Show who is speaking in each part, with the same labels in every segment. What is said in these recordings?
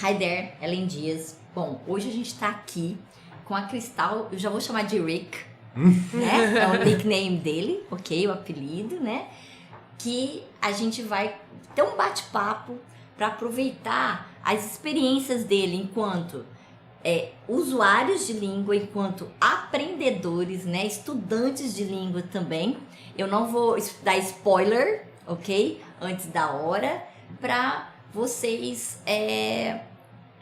Speaker 1: Hi there, Ellen Dias. Bom, hoje a gente tá aqui com a Cristal, eu já vou chamar de Rick, né? É o nickname dele, ok? O apelido, né? Que a gente vai ter um bate-papo para aproveitar as experiências dele enquanto usuários de língua, enquanto aprendedores, né? Estudantes de língua também. Eu não vou dar spoiler, ok? Antes da hora, para vocês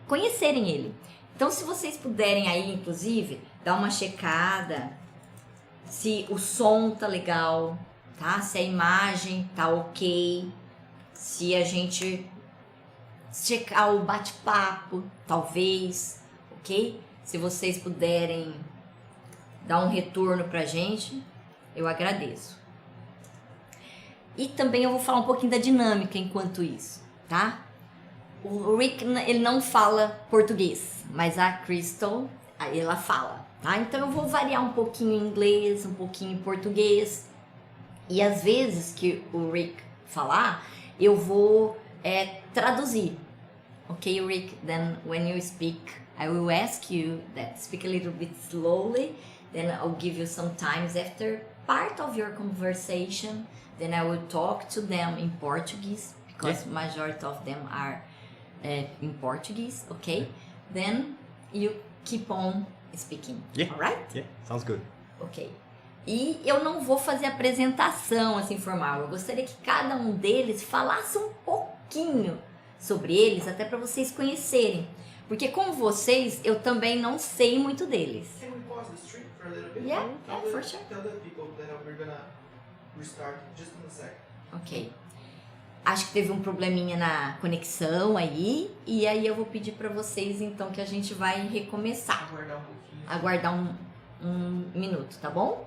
Speaker 1: conhecerem ele. Então, se vocês puderem aí, inclusive, dar uma checada se o som tá legal, tá? Se a imagem tá ok, se a gente checar o bate-papo, talvez, ok? Se vocês puderem dar um retorno pra gente, eu agradeço. E também eu vou falar um pouquinho da dinâmica enquanto isso, tá? O Rick, ele não fala português, mas a Crystal, ela fala, tá? Então eu vou variar um pouquinho em inglês, um pouquinho em português. E às vezes que o Rick falar, eu vou traduzir. Ok, Rick? Then when you speak, I will ask you that speak a little bit slowly. Then I'll give you some times after part of your conversation. Then I will talk to them in Portuguese because majority of them are in Portuguese. Okay, then you keep on speaking. Alright?
Speaker 2: Yeah, sounds good.
Speaker 1: Ok. E eu não vou fazer apresentação assim formal. Eu gostaria que cada um deles falasse um pouquinho sobre eles, até para vocês conhecerem. Porque com vocês, eu também não sei muito deles.
Speaker 3: Can we pause the stream for a little bit?
Speaker 1: Yeah, for sure.
Speaker 3: Tell the people that we're gonna restart just in a second.
Speaker 1: Ok. Acho que teve um probleminha na conexão aí. E aí eu vou pedir para vocês, então, que a gente vai recomeçar.
Speaker 3: Aguardar um pouquinho.
Speaker 1: Aguardar um minuto, tá bom?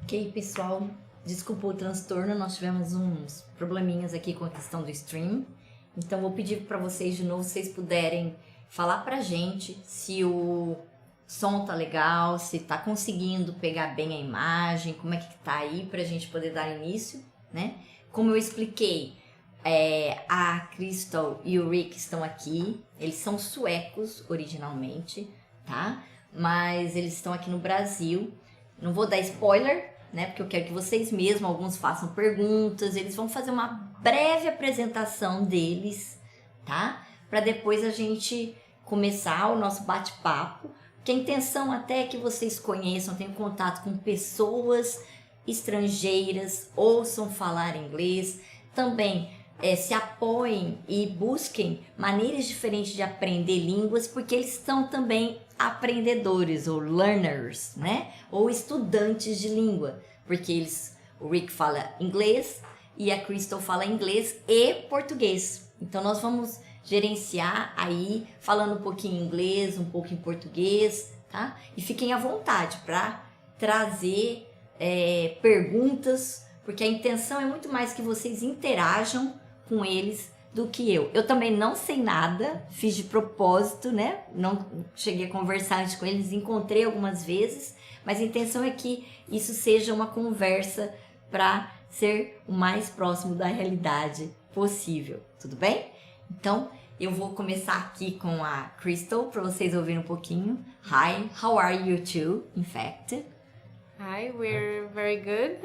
Speaker 1: Ok, pessoal, desculpa o transtorno, nós tivemos uns probleminhas aqui com a questão do stream. Então vou pedir para vocês de novo, se vocês puderem falar pra gente se o som tá legal, se tá conseguindo pegar bem a imagem, como é que tá aí pra gente poder dar início, né? Como eu expliquei, a Crystal e o Rick estão aqui, eles são suecos originalmente, tá? Mas eles estão aqui no Brasil. Não vou dar spoiler, né? Porque eu quero que vocês mesmos, alguns façam perguntas, eles vão fazer uma breve apresentação deles, tá? Para depois a gente começar o nosso bate-papo, que a intenção até é que vocês conheçam, tenham contato com pessoas estrangeiras, ouçam falar inglês, também se apoiem e busquem maneiras diferentes de aprender línguas, porque eles são também aprendedores ou learners, né? Ou estudantes de língua, porque o Rick fala inglês e a Crystal fala inglês e português. Então nós vamos gerenciar aí, falando um pouquinho em inglês, um pouco em português, tá? E fiquem à vontade para trazer perguntas, porque a intenção é muito mais que vocês interajam com eles do que eu. Eu também não sei nada, fiz de propósito, né? Não cheguei a conversar antes com eles, encontrei algumas vezes, mas a intenção é que isso seja uma conversa para ser o mais próximo da realidade possível, tudo bem? Então, eu vou começar aqui com a Crystal, para vocês ouvirem um pouquinho. Hi, how are you two, in fact?
Speaker 2: Hi, we're very good.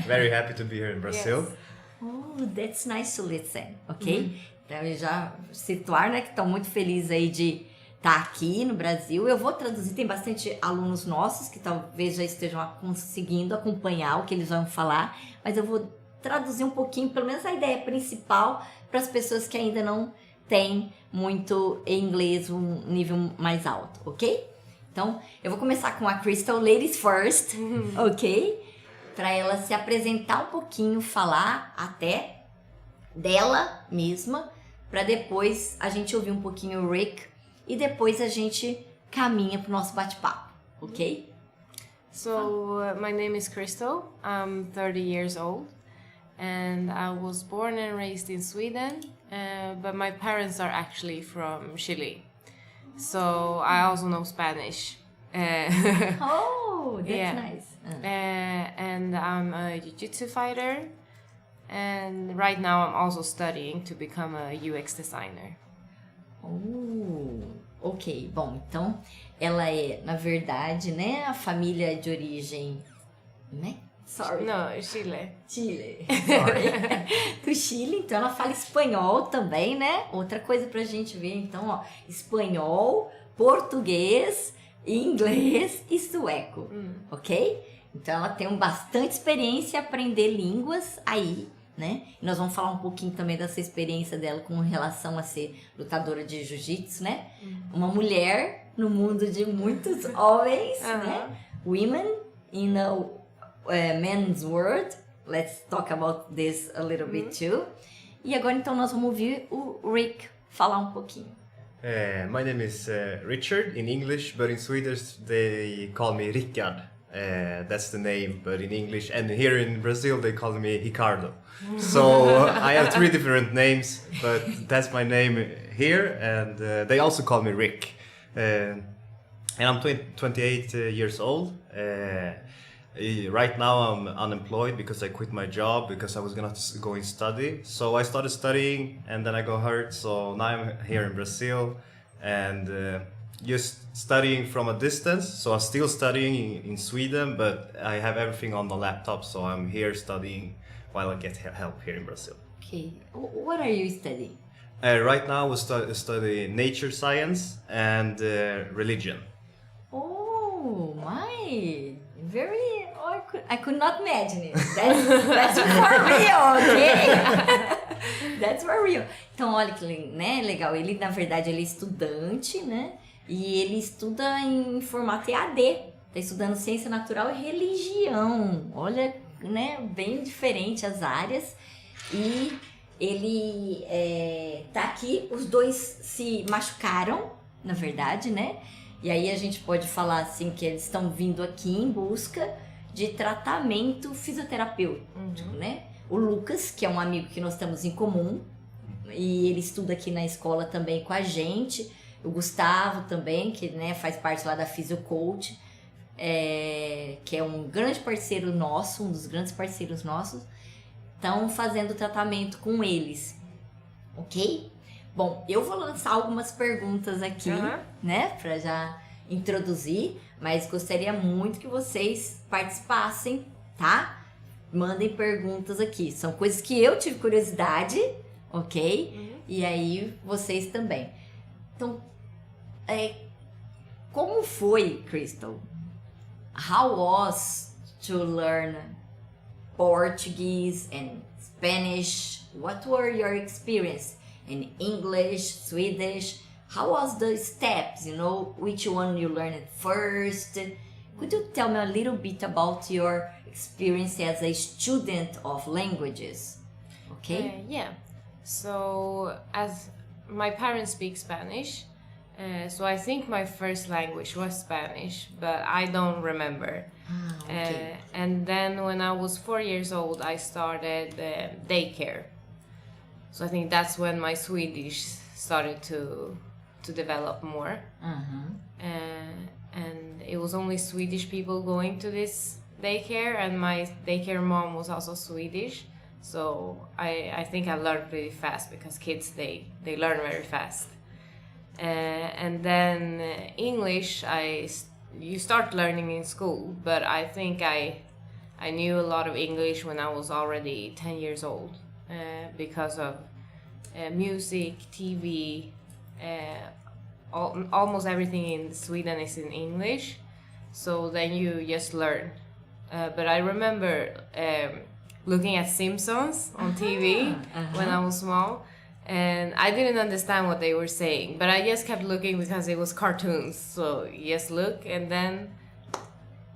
Speaker 4: Very happy to be here in Brazil.
Speaker 2: Yes.
Speaker 1: Oh, that's nice to listen, ok? Então, eu já situar, né, que estão muito felizes aí de estar aqui no Brasil. Eu vou traduzir, tem bastante alunos nossos que talvez já estejam conseguindo acompanhar o que eles vão falar, mas eu vou traduzir um pouquinho, pelo menos a ideia principal, para as pessoas que ainda não têm muito inglês, um nível mais alto, ok? Então, eu vou começar com a Crystal, ladies first, ok? Para ela se apresentar um pouquinho, falar até dela mesma, para depois a gente ouvir um pouquinho o Rick e depois a gente caminha para o nosso bate-papo, ok?
Speaker 2: So, my name is Crystal. I'm 30 years old and I was born and raised in Sweden, but my parents are actually from Chile. So, I also know Spanish.
Speaker 1: Oh, that's
Speaker 2: Yeah.
Speaker 1: nice.
Speaker 2: And I'm a jiu-jitsu fighter, and right now I'm also studying to become a UX designer.
Speaker 1: Ok. Bom, então ela é, na verdade, né, a família de origem, né? Sorry.
Speaker 2: No, Chile.
Speaker 1: Chile. Sorry. Do Chile, então ela fala espanhol também, né? Outra coisa pra gente ver, então, ó, espanhol, português, inglês e sueco, ok? Então ela tem bastante experiência em aprender línguas aí, né? E nós vamos falar um pouquinho também dessa experiência dela com relação a ser lutadora de jiu-jitsu, né? Uma mulher no mundo de muitos homens, né? Women in a men's world. Let's talk about this a little bit too. E agora então nós vamos ouvir o Rick falar um pouquinho.
Speaker 4: My name is Richard in English, but in Swedish they call me Rickard. That's the name, but in English and here in Brazil they call me Ricardo. So I have 3 different names, but that's my name here, and they also call me Rick. And I'm 28 years old. Right now I'm unemployed because I quit my job because I was gonna go and study. So I started studying and then I got hurt. So now I'm here in Brazil and just studying from a distance. So I'm still studying in Sweden, but I have everything on the laptop. So I'm here studying while I get help here in Brazil.
Speaker 1: Okay, what are you studying?
Speaker 4: Right now we study nature science and religion.
Speaker 1: Oh my, very, I could not imagine it. That's for real, ok? That's for real. Então, olha que, né, legal, ele na verdade ele é estudante, né? E ele estuda em formato EAD, tá estudando ciência natural e religião. Olha, né, bem diferente as áreas. E ele tá aqui, os dois se machucaram, na verdade, né? E aí a gente pode falar assim que eles estão vindo aqui em busca de tratamento fisioterapêutico, né? O Lucas, que é um amigo que nós temos em comum, e ele estuda aqui na escola também com a gente. O Gustavo também, que, né, faz parte lá da Fisiocoach, que é um grande parceiro nosso, um dos grandes parceiros nossos, estão fazendo tratamento com eles, ok? Bom, eu vou lançar algumas perguntas aqui, né, para já introduzir, mas gostaria muito que vocês participassem, tá? Mandem perguntas aqui, são coisas que eu tive curiosidade, ok? E aí vocês também. Então, como foi, Crystal? How was to learn Portuguese and Spanish? What were your experience in English, Swedish? How was the steps, you know, which one you learned first? Could you tell me a little bit about your experience as a student of languages? Okay?
Speaker 2: Yeah. So, as my parents speak Spanish, so I think my first language was Spanish, but I don't remember.
Speaker 1: Okay.
Speaker 2: And then when I was 4 years old, I started daycare. So I think that's when my Swedish started to develop more. And it was only Swedish people going to this daycare, and my daycare mom was also Swedish. So I think I learned pretty fast, because kids, they learn very fast. And then English, you start learning in school, but I think I knew a lot of English when I was already 10 years old, because of music, TV, almost everything in Sweden is in English, so then you just learn. But I remember looking at Simpsons on TV when I was small, and I didn't understand what they were saying, but I just kept looking because it was cartoons. So you just look, and then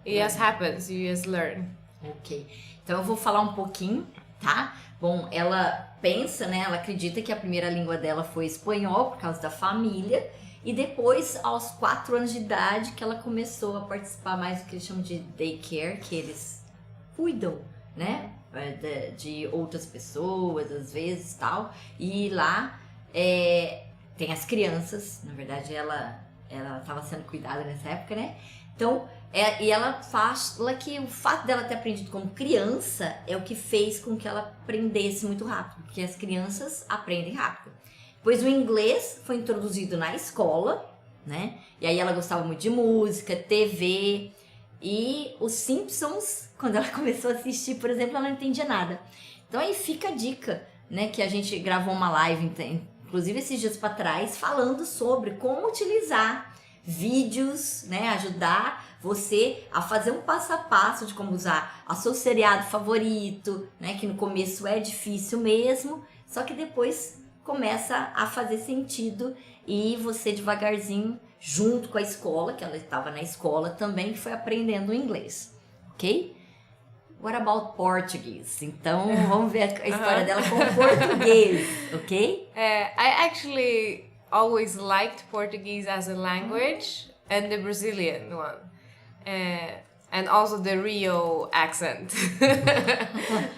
Speaker 2: it just happens, you just learn.
Speaker 1: Ok, então eu vou falar um pouquinho, tá? Bom, ela pensa, né, ela acredita que a primeira língua dela foi espanhol por causa da família, e depois, aos 4 anos de idade, que ela começou a participar mais do que eles chamam de daycare, que eles cuidam, né, de outras pessoas, às vezes, tal, e lá tem as crianças, na verdade ela estava sendo cuidada nessa época, né, então, e ela fala que o fato dela ter aprendido como criança é o que fez com que ela aprendesse muito rápido, porque as crianças aprendem rápido. Pois o inglês foi introduzido na escola, né? E aí ela gostava muito de música, TV, e os Simpsons, quando ela começou a assistir, por exemplo, ela não entendia nada. Então aí fica a dica, né? Que a gente gravou uma live, inclusive esses dias para trás, falando sobre como utilizar vídeos, né? Ajudar você a fazer um passo a passo de como usar o seu seriado favorito, né? Que no começo é difícil mesmo, só que depois começa a fazer sentido, e você devagarzinho, junto com a escola, que ela estava na escola também, que foi aprendendo inglês, ok? What about Portuguese? Então, vamos ver a história dela com o português, ok?
Speaker 2: I actually always liked Portuguese as a language, and the Brazilian one. And also the Rio accent.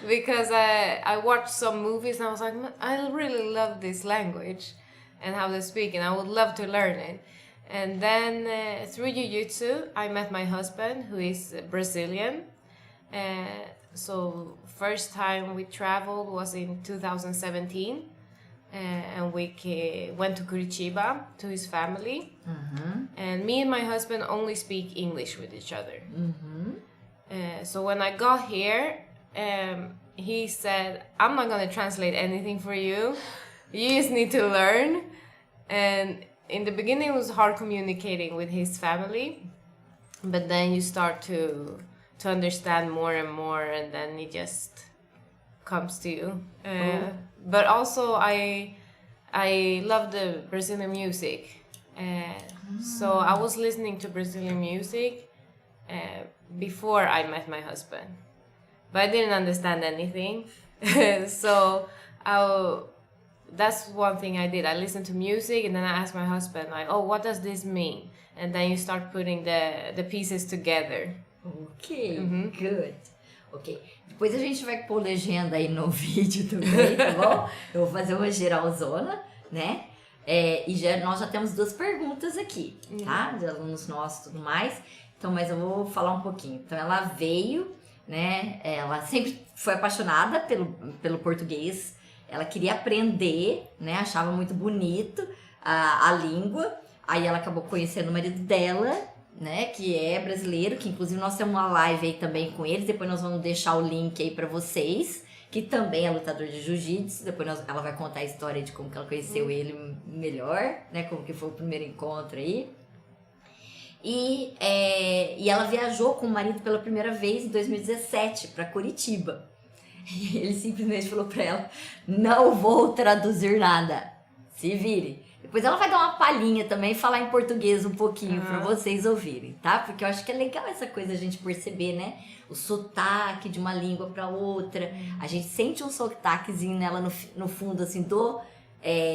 Speaker 2: Because I watched some movies and I was like, I really love this language and how they speak, and I would love to learn it. And then through Jiu-Jitsu, I met my husband, who is Brazilian. So first time we traveled was in 2017. And we went to Curitiba to his family, and me and my husband only speak English with each other. So when I got here, he said, I'm not going to translate anything for you, you just need to learn. And in the beginning it was hard communicating with his family, but then you start to understand more and more, and then it just comes to you. But also I love the Brazilian music, so I was listening to Brazilian music before I met my husband, but I didn't understand anything. So that's one thing I did. I listened to music, and then I asked my husband, like, oh, what does this mean? And then you start putting the pieces together.
Speaker 1: Ok, good. Ok. Depois a gente vai pôr legenda aí no vídeo também, tá bom? Eu vou fazer uma geralzona, né? Nós já temos 2 perguntas aqui, tá? De alunos nossos e tudo mais. Então, mas eu vou falar um pouquinho. Então, ela veio, né? Ela sempre foi apaixonada pelo português. Ela queria aprender, né? Achava muito bonito a língua. Aí ela acabou conhecendo o marido dela, né, que é brasileiro, que inclusive nós temos uma live aí também com eles, depois nós vamos deixar o link aí pra vocês, que também é lutador de jiu-jitsu, depois ela vai contar a história de como que ela conheceu ele melhor, né, como que foi o primeiro encontro aí. E ela viajou com o marido pela primeira vez em 2017 pra Curitiba. E ele simplesmente falou pra ela, não vou traduzir nada, se vire. Depois ela vai dar uma palhinha também e falar em português um pouquinho pra vocês ouvirem, tá? Porque eu acho que é legal essa coisa a gente perceber, né? O sotaque de uma língua pra outra. A gente sente um sotaquezinho nela no fundo, assim, do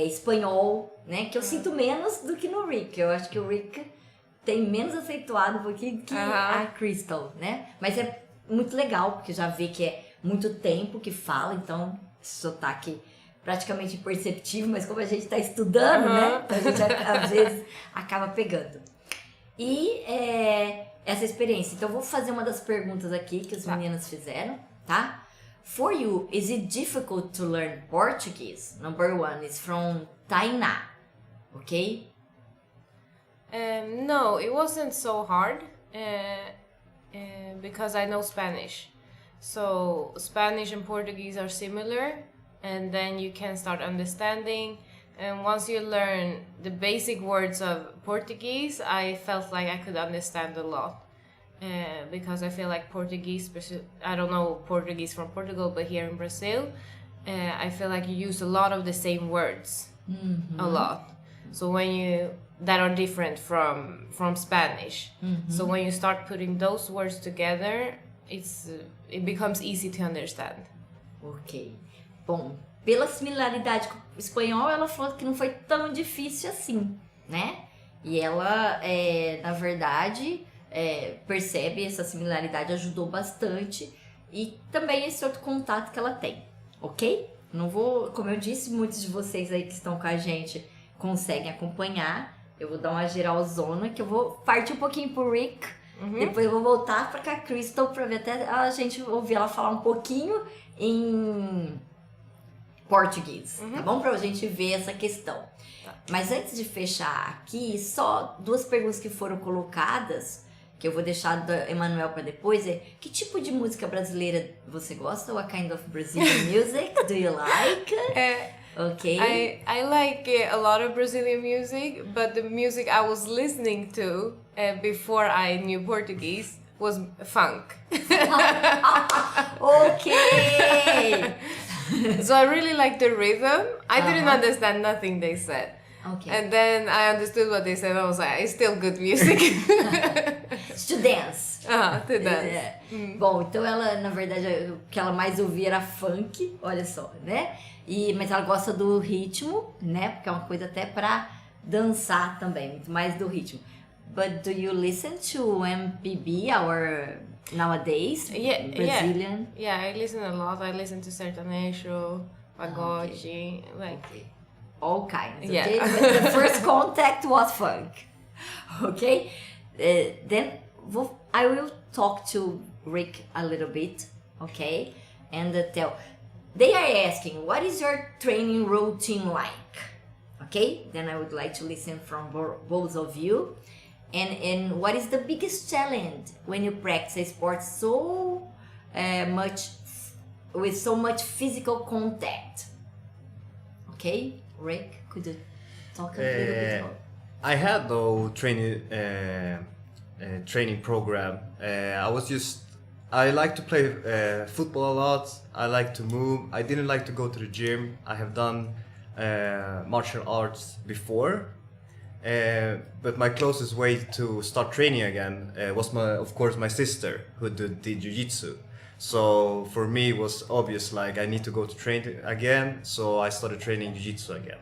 Speaker 1: espanhol, né? Que eu sinto menos do que no Rick. Eu acho que o Rick tem menos acentuado um pouquinho que a Crystal, né? Mas é muito legal, porque já vê que é muito tempo que fala, então esse sotaque praticamente imperceptível, mas como a gente está estudando, né? Então a gente às vezes acaba pegando. E essa experiência. Então eu vou fazer uma das perguntas aqui que as meninas fizeram, tá? For you, is it difficult to learn Portuguese? Number 1 is from Tainá, okay?
Speaker 2: No, it wasn't so hard because I know Spanish. So Spanish and Portuguese are similar. And then you can start understanding. And once you learn the basic words of Portuguese, I felt like I could understand a lot. Because I feel like Portuguese, I don't know Portuguese from Portugal, but here in Brazil, I feel like you use a lot of the same words. A lot. So that are different from Spanish. So when you start putting those words together, it becomes easy to understand.
Speaker 1: Ok. Bom, pela similaridade com o espanhol, ela falou que não foi tão difícil assim, né? E ela, na verdade, percebe essa similaridade, ajudou bastante. E também esse outro contato que ela tem, ok? Não vou, como eu disse, muitos de vocês aí que estão com a gente conseguem acompanhar. Eu vou dar uma geralzona, que eu vou partir um pouquinho pro Rick. Depois eu vou voltar pra cá, Crystal, pra ver até a gente ouvir ela falar um pouquinho em português, tá bom? Pra gente ver essa questão. Mas antes de fechar aqui, só 2 perguntas que foram colocadas, que eu vou deixar da Emanuel pra depois, que tipo de música brasileira você gosta? What kind of Brazilian music do you like? Okay.
Speaker 2: I like a lot of Brazilian music, but the music I was listening to before I knew Portuguese was funk.
Speaker 1: Okay.
Speaker 2: So I really liked the rhythm. I didn't understand nothing they said.
Speaker 1: Okay.
Speaker 2: And then I understood what they said. I was like, it's still good music.
Speaker 1: To dance.
Speaker 2: To dance.
Speaker 1: Bom, então ela, na verdade, o que ela mais ouvia era funk, olha só, né? Mas ela gosta do ritmo, né? Porque é uma coisa até pra dançar também, muito mais do ritmo. But do you listen to MPB or nowadays? Brazilian?
Speaker 2: Yeah, I listen a lot. I listen to sertanejo, pagode,
Speaker 1: all kinds,
Speaker 2: Yeah.
Speaker 1: okay? But the first contact was funk, okay? Then I will talk to Rick a little bit, okay? And tell. They are asking, what is your training routine like? Okay? Then I would like to listen from both of you. And what is the biggest challenge when you practice a sport so much with so much physical contact? Okay, Rick, could you talk a little bit about?
Speaker 4: I had no training program. I like to play football a lot. I like to move. I didn't like to go to the gym. I have done martial arts before. But my closest way to start training again was of course my sister who did jiu-jitsu. So for me it was obvious, like I need to go to train again, so I started training jiu-jitsu again.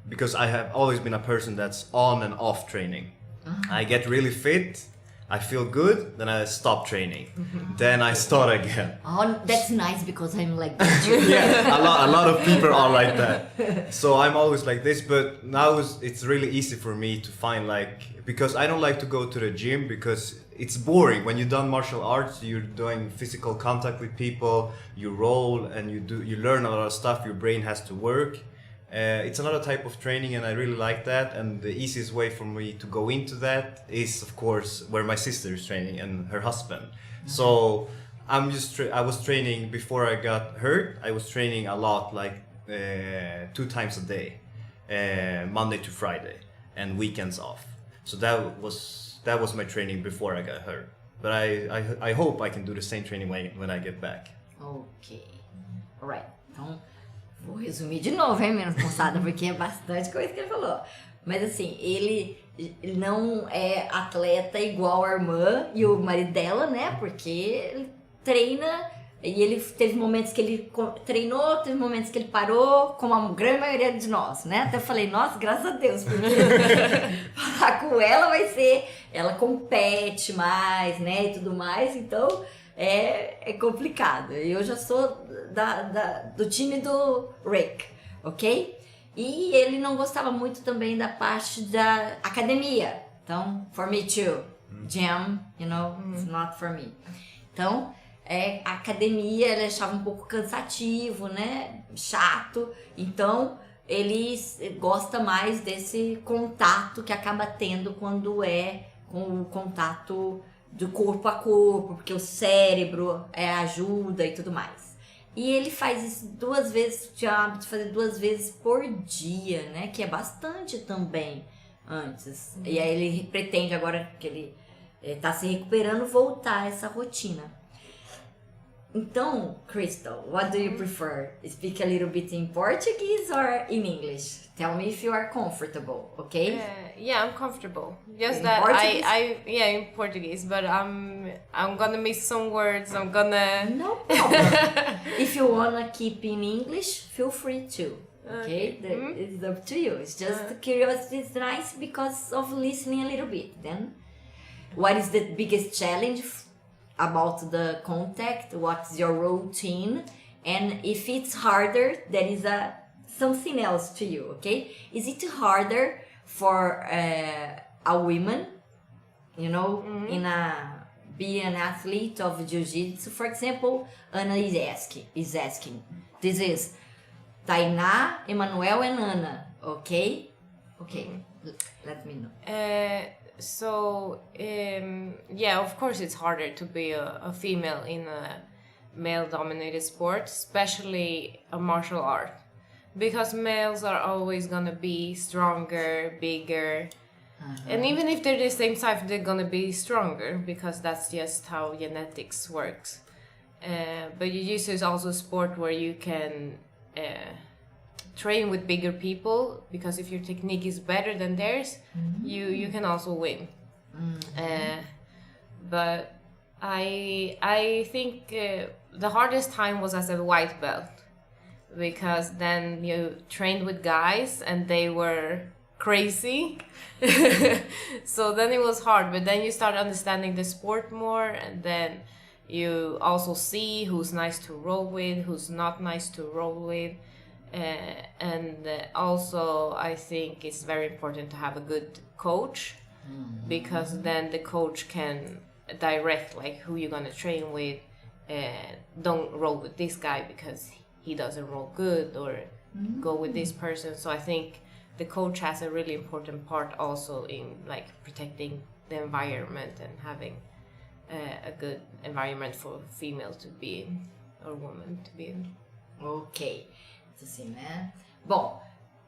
Speaker 4: Because I have always been a person that's on and off training. I get really fit, I feel good, then I stop training. Then I start again.
Speaker 1: Oh, that's nice because I'm like that too.
Speaker 4: Yeah, a lot of people are like that. So I'm always like this, but now it's really easy for me to find like, because I don't like to go to the gym because it's boring. When you've done martial arts, you're doing physical contact with people, you roll and you learn a lot of stuff, your brain has to work. It's another type of training and I really like that, and the easiest way for me to go into that is of course where my sister is training and her husband. So I was training before I got hurt. I was training a lot, like 2 times a day, Monday to Friday and weekends off. So that was my training before I got hurt. But I hope I can do the same training when I get back.
Speaker 1: Ok. Alright. Então, vou resumir de novo, hein, menos moçada, porque é bastante coisa que ele falou. Mas assim, ele não é atleta igual a irmã e o marido dela, né? Porque ele treina e ele teve momentos que ele treinou, teve momentos que ele parou, como a grande maioria de nós, né? Até falei, nossa, graças a Deus, porque falar com ela vai ser... Ela compete mais, né? E tudo mais, então... É complicado. Eu já sou do time do Rick, ok? E ele não gostava muito também da parte da academia. Então, for me too. Gym, you know, it's not for me. Então, a academia ele achava um pouco cansativo, né? Chato. Então, ele gosta mais desse contato que acaba tendo quando é com o contato do corpo a corpo, porque o cérebro ajuda e tudo mais. E ele faz isso 2 vezes, tinha o hábito de fazer 2 vezes por dia, né? Que é bastante também antes. E aí ele pretende, agora que ele tá se recuperando, voltar a essa rotina. Então, Crystal, what do you prefer? Speak a little bit in Portuguese or in English? Tell me if you are comfortable, okay?
Speaker 2: Yeah, I'm comfortable. Just
Speaker 1: In
Speaker 2: that
Speaker 1: Portuguese?
Speaker 2: in Portuguese, but I'm gonna miss some words. I'm gonna.
Speaker 1: No problem. If you wanna keep in English, feel free to. Okay, it's up to you. It's just curiosity is nice because of listening a little bit. Then, what is the biggest challenge about the contact? What's your routine? And if it's harder, there is something else to you. Okay, is it harder for a woman, you know, be an athlete of jiu-jitsu? For example, Anna is asking. This is Tainá, Emanuel, and Anna. Okay, let me know. Yeah, of course it's harder to be a female in a male-dominated sport, especially a martial art, because males are always gonna be stronger, bigger, and even if they're the same size, they're gonna be stronger because that's just how genetics works. But jiu-jitsu is also a sport where you can train with bigger people, because if your technique is better than theirs, you can also win. But I think the hardest time was as a white belt, because then you trained with guys and they were crazy. So then it was hard, but then you start understanding the sport more, and then you also see who's nice to roll with, who's not nice to roll with. And also I think it's very important to have a good coach, because then the coach can direct like who you're gonna train with. Don't roll with this guy because he doesn't roll good, or go with this person. So I think the coach has a really important part also in like protecting the environment and having a good environment for female to be in, or woman to be in. Ok. Assim, né? Bom,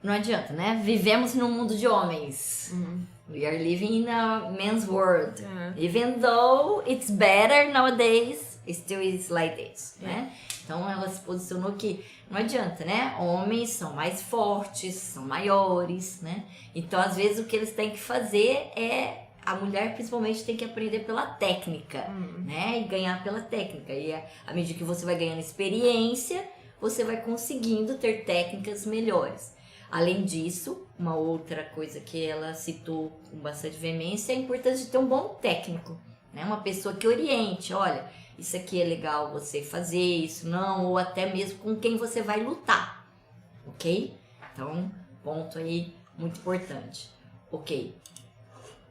Speaker 1: não adianta, né? Vivemos num mundo de homens. We are living in a men's world. Even though it's better nowadays, it still is like this, né? Então ela se posicionou que não adianta, né? Homens são mais fortes, são maiores, né? Então às vezes o que eles têm que fazer é... A mulher principalmente tem que aprender pela técnica, né? E ganhar pela técnica. E à medida que você vai ganhando experiência, você vai conseguindo ter técnicas melhores. Além disso, uma outra coisa que ela citou com bastante veemência é a importância de ter um bom técnico, né? Uma pessoa que oriente, olha, isso aqui é legal você fazer, isso não, ou até mesmo com quem você vai lutar, ok? Então, ponto aí muito importante. Ok.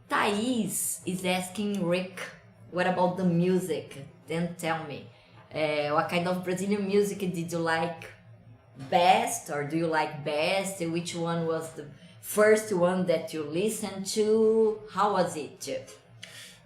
Speaker 1: Thais is asking Rick, what about the music? Then tell me. What kind of Brazilian music did you like best, or do you like best? Which one was the first one that you listened to? How was it?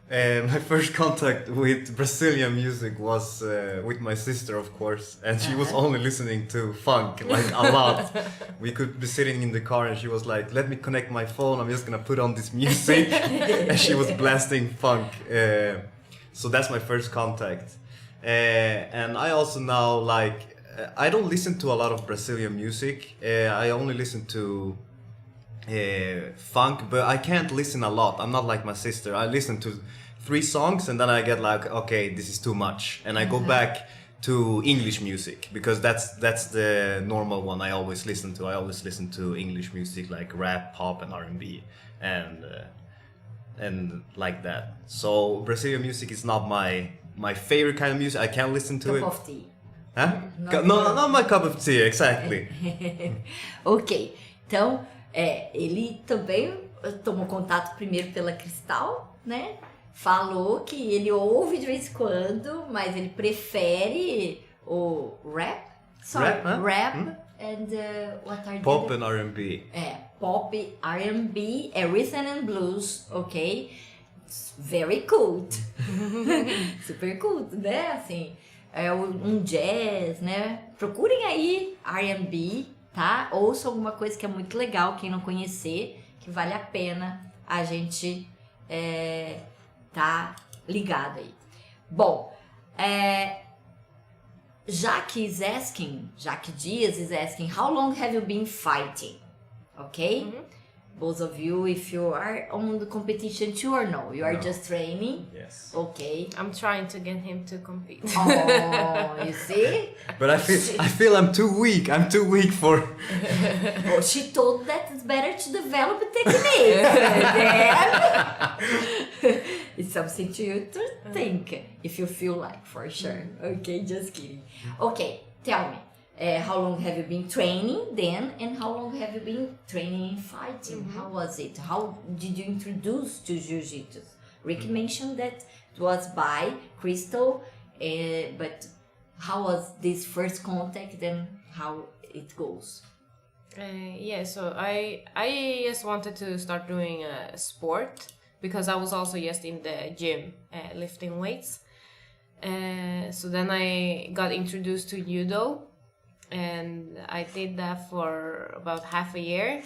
Speaker 4: My first contact with Brazilian music was with my sister, of course, and she was only listening to funk, like a lot. We could be sitting in the car and she was like, let me connect my phone, I'm just gonna put on this music. And she was blasting funk. So that's my first contact. And I also now like, I don't listen to a lot of Brazilian music. I only listen to funk, but I can't listen a lot. I'm not like my sister. I listen to 3 songs and then I get like, okay, this is too much, and I go back to English music because that's the normal one I always listen to. I always listen to English music like rap, pop, and R&B, and like that. So Brazilian music is not my favorite kind of music. I can't listen to it.
Speaker 1: Cup of tea.
Speaker 4: Huh? Not my cup of tea, exactly.
Speaker 1: Ok, então ele também tomou contato primeiro pela Cristal, né? Falou que ele ouve de vez em quando, mas ele prefere o rap. Sorry, rap and what are
Speaker 4: Pop
Speaker 1: the
Speaker 4: and R&B.
Speaker 1: Pop, R&B, rhythm and blues, ok? Very cult. Super cult, né? Assim, um jazz, né? Procurem aí R&B, tá? Ouçam alguma coisa que é muito legal, quem não conhecer, que vale a pena a gente tá ligado aí. Bom, Jaque Dias is asking, how long have you been fighting? Okay? Both of you, if you are on the competition too or no? You are just training?
Speaker 4: Yes.
Speaker 1: Okay.
Speaker 2: I'm trying to get him to compete.
Speaker 1: Oh, you see?
Speaker 4: But I feel I'm too weak. I'm too weak for...
Speaker 1: Oh, she told that it's better to develop a technique. Then it's something to you to think, if you feel like, for sure. Okay, just kidding. Okay, tell me. How long have you been training then, and how long have you been training in fighting? How was it? How did you introduce to Jiu-Jitsu? Rick mentioned that it was by Crystal, but how was this first contact and how it goes?
Speaker 2: So I just wanted to start doing a sport because I was also just in the gym lifting weights. So then I got introduced to judo. And I did that for about half a year,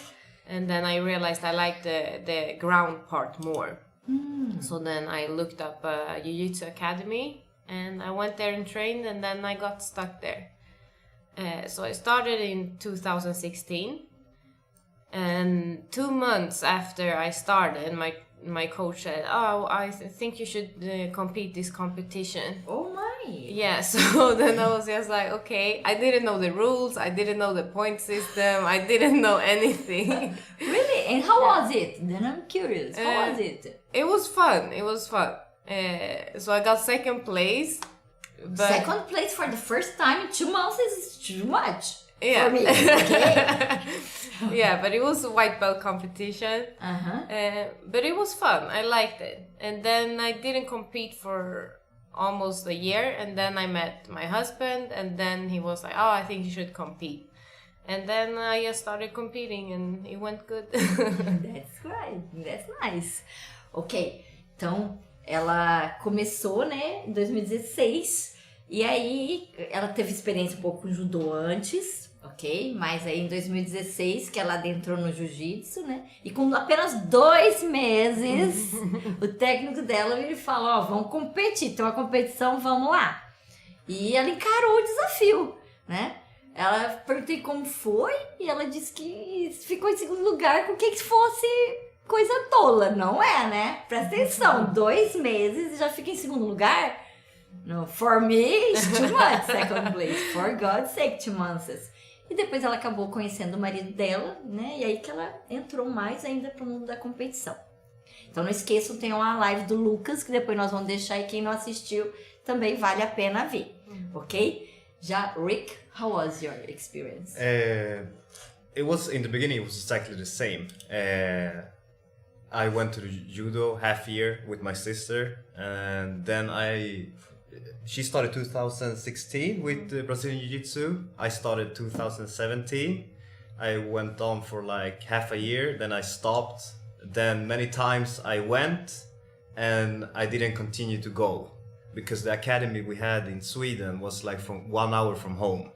Speaker 2: and then I realized I liked the ground part more. So then I looked up a Jiu-Jitsu academy, and I went there and trained, and then I got stuck there. So I started in 2016, and 2 months after I started, my coach said, "Oh, I think you should compete this competition."
Speaker 1: Oh my!
Speaker 2: Yeah, so then I was just like, okay, I didn't know the rules, I didn't know the point system, I didn't know anything.
Speaker 1: Really? And how was it? Then I'm curious. How was it?
Speaker 2: It was fun. So I got second place. But
Speaker 1: Second place for the first time in 2 months is too much for me.
Speaker 2: Yeah.
Speaker 1: Okay.
Speaker 2: Yeah, but it was a white belt competition. But it was fun. I liked it. And then I didn't compete for almost a year, and then I met my husband, and then he was like, "Oh, I think you should compete." And then I just started competing, and it went good.
Speaker 1: That's great. That's nice. Ok, então ela começou, né, em 2016, e aí ela teve experiência um pouco com judô antes, ok? Mas aí em 2016 que ela adentrou no jiu-jitsu, né? E com apenas 2 meses, o técnico dela ele falou, ó, vamos competir, tem uma competição, vamos lá. E ela encarou o desafio, né? Ela perguntei como foi e ela disse que ficou em segundo lugar com que fosse coisa tola, não é, né? Presta atenção, 2 meses e já fica em segundo lugar? No, for me, it's too much, second place. For God's sake, 2 months. E depois ela acabou conhecendo o marido dela, né? E aí que ela entrou mais ainda pro mundo da competição. Então não esqueçam, tem uma live do Lucas, que depois nós vamos deixar e quem não assistiu também vale a pena ver, ok? Já, Rick, how was your experience?
Speaker 4: It was, in the beginning, it was exactly the same. I went to the judo half year with my sister, and then she started 2016 with Brazilian Jiu-Jitsu. I started 2017. I went on for like half a year, then I stopped. Then many times I went and I didn't continue to go because the academy we had in Sweden was like from 1 hour from home.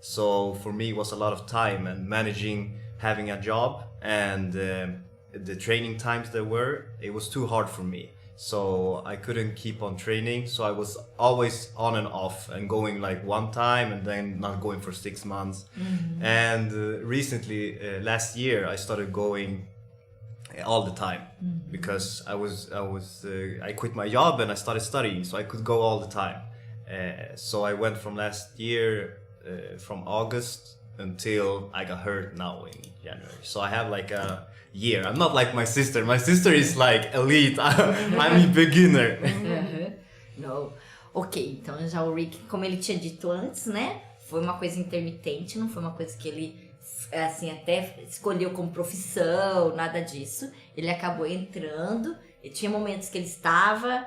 Speaker 4: So for me it was a lot of time, and managing having a job and the training times it was too hard for me. So I couldn't keep on training, so I was always on and off and going like one time and then not going for 6 months. And recently, last year, I started going all the time because I quit my job and I started studying, so I could go all the time. So I went from last year, from August until I got hurt now in January. So I have like a year. I'm not like my sister. My sister is like elite. I'm a beginner.
Speaker 1: No. Ok, então já o Rick, como ele tinha dito antes, né? Foi uma coisa intermitente, não foi uma coisa que ele, assim, até escolheu como profissão, nada disso. Ele acabou entrando, e tinha momentos que ele estava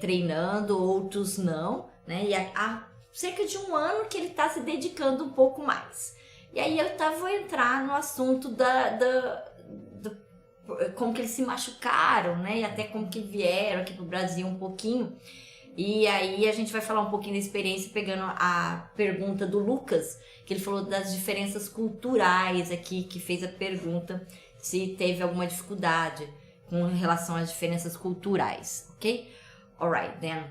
Speaker 1: treinando, outros não, né? E há cerca de 1 ano que ele está se dedicando um pouco mais. E aí eu vou entrar no assunto como que eles se machucaram, né? E até como que vieram aqui pro Brasil um pouquinho. E aí a gente vai falar um pouquinho da experiência, pegando a pergunta do Lucas, que ele falou das diferenças culturais aqui, que fez a pergunta se teve alguma dificuldade com relação às diferenças culturais, ok? Alright, then.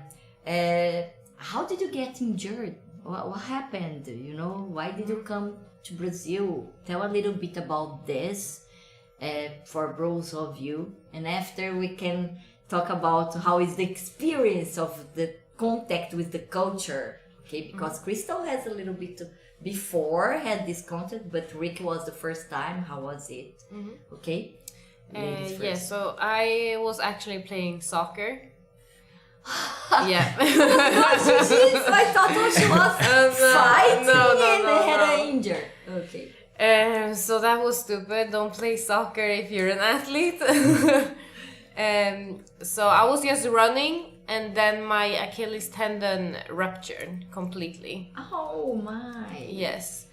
Speaker 1: How did you get injured? What happened? You know, why did you come to Brazil? Tell a little bit about this for those of you, and after we can talk about how is the experience of the contact with the culture, okay? Because Crystal has a little bit before had this contact, but Rick was the first time. How was it? Okay.
Speaker 2: Yeah, so I was actually playing soccer. Yeah.
Speaker 1: I thought she was fighting and had an injury. Okay.
Speaker 2: So that was stupid. Don't play soccer if you're an athlete. So I was just running, and then my Achilles tendon ruptured completely.
Speaker 1: Oh my.
Speaker 2: Yes.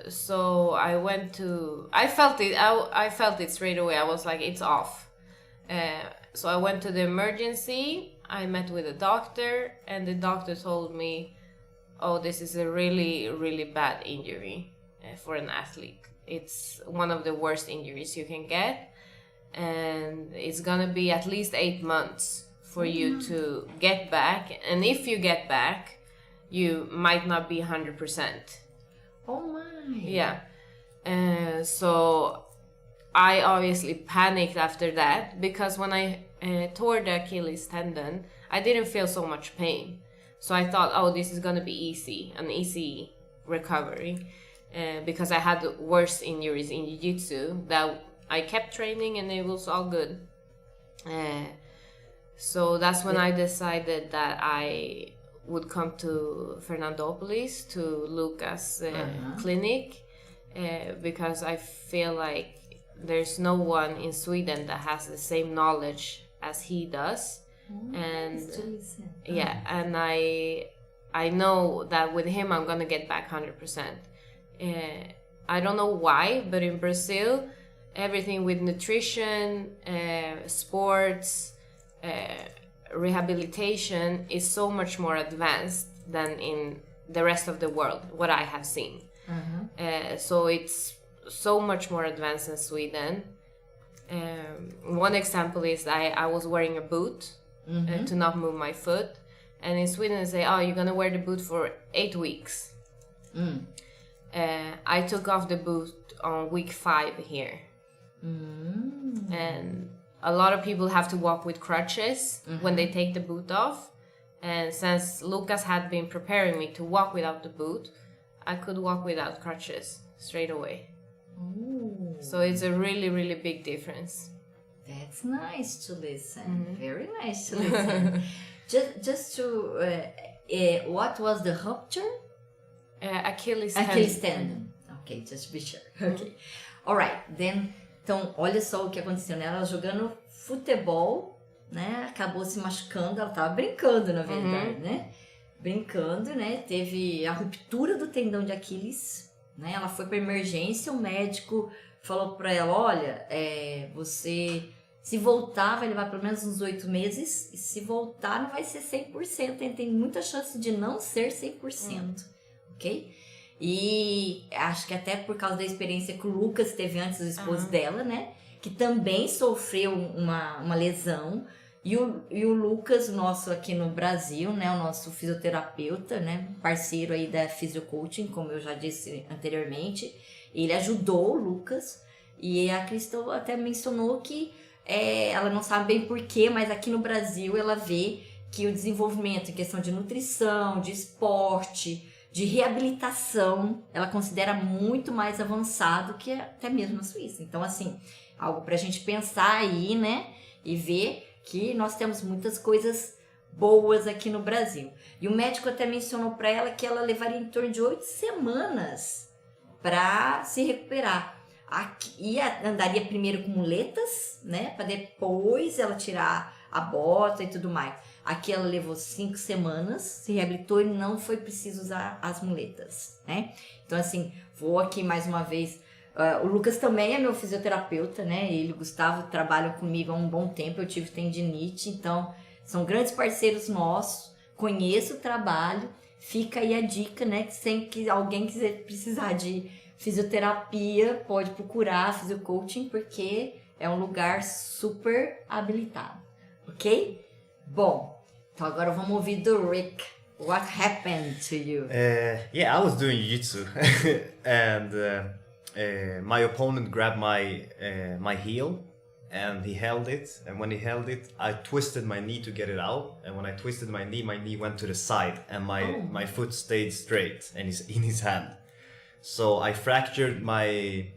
Speaker 2: So I went to. I felt it. I felt it straight away. I was like, it's off. So I went to the emergency. I met with a doctor, and the doctor told me, "Oh, this is a really, really bad injury for an athlete. It's one of the worst injuries you can get, and it's gonna be at least 8 months for you to get back. And if you get back, you might not be 100%."
Speaker 1: Oh my.
Speaker 2: Yeah. So I obviously panicked after that, because when I tore the Achilles tendon, I didn't feel so much pain. So I thought, oh, this is gonna be an easy recovery, because I had worse injuries in Jiu-Jitsu that I kept training and it was all good. So that's when I decided that I would come to Fernandópolis to Lucas' clinic, because I feel like there's no one in Sweden that has the same knowledge as he does. And yeah, and I know that with him I'm gonna get back 100%. I don't know why, but in Brazil, everything with nutrition, sports, rehabilitation is so much more advanced than in the rest of the world, what I have seen. So it's so much more advanced in Sweden. One example is I was wearing a boot to not move my foot, and in Sweden they say, oh, you're gonna wear the boot for 8 weeks. I took off the boot on week 5 here. And a lot of people have to walk with crutches when they take the boot off, and since Lucas had been preparing me to walk without the boot, I could walk without crutches straight away. So it's a really, really big difference.
Speaker 1: That's nice to listen. Very nice to listen. just to, what was the rupture?
Speaker 2: Achilles tendon.
Speaker 1: Achilles tendon. Okay, just to be sure. Okay. Alright, then, então, olha só o que aconteceu, né? Ela jogando futebol, né? Acabou se machucando, ela tava brincando, na verdade, né? Brincando, né? Teve a ruptura do tendão de Aquiles, né? Ela foi pra emergência, o médico falou pra ela, olha, você... Se voltar, vai levar pelo menos uns 8 meses. E se voltar, não vai ser 100%. Tem muita chance de não ser 100%. Ok? E acho que até por causa da experiência que o Lucas teve antes, o esposo dela, né? Que também sofreu uma lesão. E o Lucas, nosso aqui no Brasil, né? O nosso fisioterapeuta, né? Parceiro aí da Physiocoaching, como eu já disse anteriormente. Ele ajudou o Lucas. E a Crystal até mencionou que ela não sabe bem porquê, mas aqui no Brasil ela vê que o desenvolvimento em questão de nutrição, de esporte, de reabilitação, ela considera muito mais avançado que até mesmo na Suíça. Então, assim, algo pra gente pensar aí, né? E ver que nós temos muitas coisas boas aqui no Brasil. E o médico até mencionou pra ela que ela levaria em torno de 8 semanas pra se recuperar. Aqui andaria primeiro com muletas, né? Para depois ela tirar a bota e tudo mais. Aqui ela levou 5 semanas, se reabilitou e não foi preciso usar as muletas, né? Então, assim, vou aqui mais uma vez. O Lucas também é meu fisioterapeuta, né? Ele e o Gustavo trabalham comigo há um bom tempo. Eu tive tendinite, então são grandes parceiros nossos. Conheço o trabalho. Fica aí a dica, né? Que sempre que alguém quiser precisar de fisioterapia, pode procurar a Physiocoaching, porque é um lugar super habilitado, ok? Bom, então agora vamos ouvir do Rick. What happened to you?
Speaker 4: Yeah, I was doing jiu-jitsu and my opponent grabbed my heel and he held it, and when he held it, I twisted my knee to get it out, and when I twisted my knee went to the side and my foot stayed straight and is in his hand. So I fractured my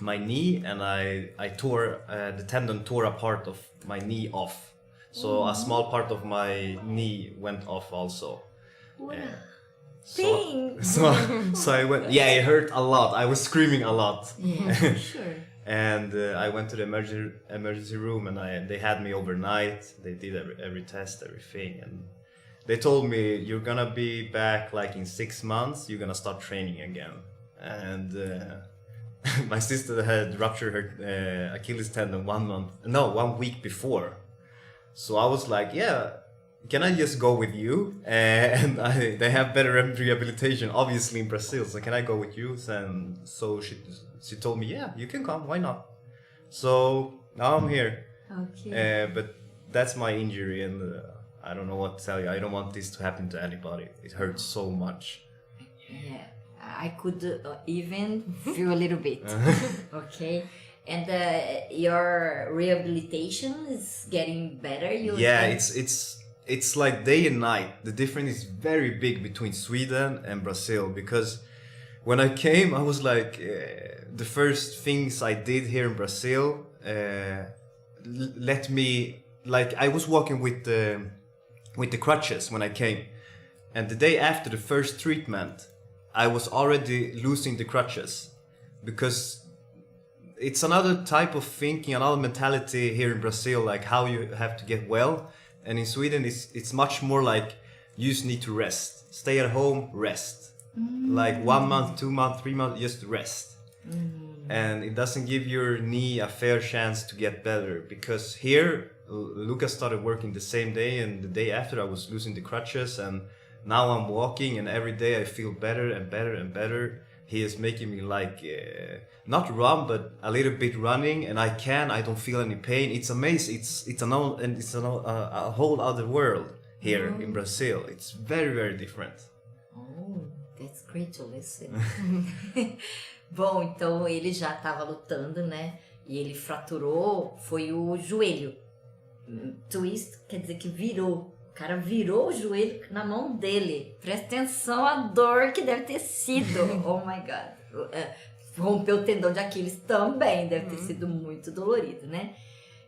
Speaker 4: knee, and I tore the tendon tore a part of my knee off. So a small part of my knee went off also. So I went. Yeah, it hurt a lot. I was screaming a lot.
Speaker 1: Yeah, sure.
Speaker 4: And I went to the emergency room, and they had me overnight. They did every test, everything, and they told me, you're gonna be back like in 6 months, you're gonna start training again. And my sister had ruptured her Achilles tendon 1 week before. So I was like, yeah, can I just go with you? And they have better rehabilitation, obviously, in Brazil, so can I go with you? And so she told me, yeah, you can come, why not? So now I'm here.
Speaker 1: Okay.
Speaker 4: But that's my injury, and I don't know what to tell you. I don't want this to happen to anybody. It hurts so much.
Speaker 1: Yeah, I could even feel a little bit. Okay. And your rehabilitation is getting better?
Speaker 4: It's like day and night. The difference is very big between Sweden and Brazil, because when I came, I was like, the first things I did here in Brazil let me, like, I was walking with the crutches when I came, and the day after the first treatment I was already losing the crutches, because it's another type of thinking, another mentality here in Brazil, like how you have to get well, and in Sweden it's much more like you just need to rest, stay at home, rest, like 1 month, 2 months, 3 months, just rest. And it doesn't give your knee a fair chance to get better, because here Lucas started working the same day, and the day after I was losing the crutches, and now I'm walking, and every day I feel better and better and better. He is making me like not run, but a little bit running, and I don't feel any pain. It's amazing. It's a whole other world here in Brazil. It's very, very different.
Speaker 1: Oh, that's great to listen. Bom, então ele já estava lutando, né? E ele fraturou, foi o joelho. Twist quer dizer que virou. O cara virou o joelho na mão dele. Presta atenção a dor que deve ter sido. Oh my God. Rompeu o tendão de Aquiles também. Deve ter sido muito dolorido, né?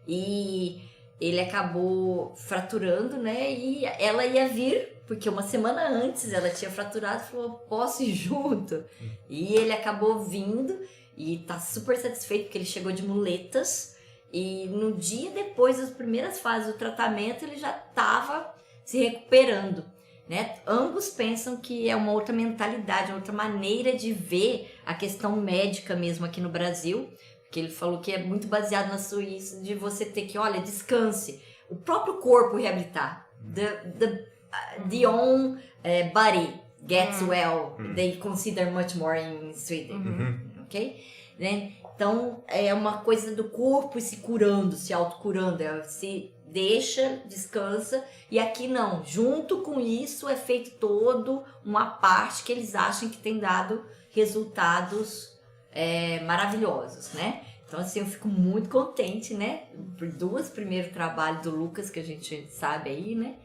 Speaker 1: e ele acabou fraturando, né? E ela ia vir, porque uma semana antes ela tinha fraturado, falou, posso ir junto? E ele acabou vindo e tá super satisfeito porque ele chegou de muletas e no dia depois das primeiras fases do tratamento ele já estava se recuperando, né? Ambos pensam que é uma outra mentalidade, uma outra maneira de ver a questão médica mesmo aqui no Brasil, porque ele falou que é muito baseado na Suíça, de você ter que, olha, descanse, o próprio corpo reabilitar, the own body gets well, they consider much more in Sweden, ok? Né? Então, é uma coisa do corpo se curando, se autocurando, se deixa, descansa, e aqui não, junto com isso é feito todo uma parte que eles acham que tem dado resultados maravilhosos, né? Então, assim, eu fico muito contente, né? Por duas primeiros trabalhos do Lucas, que a gente sabe aí, né?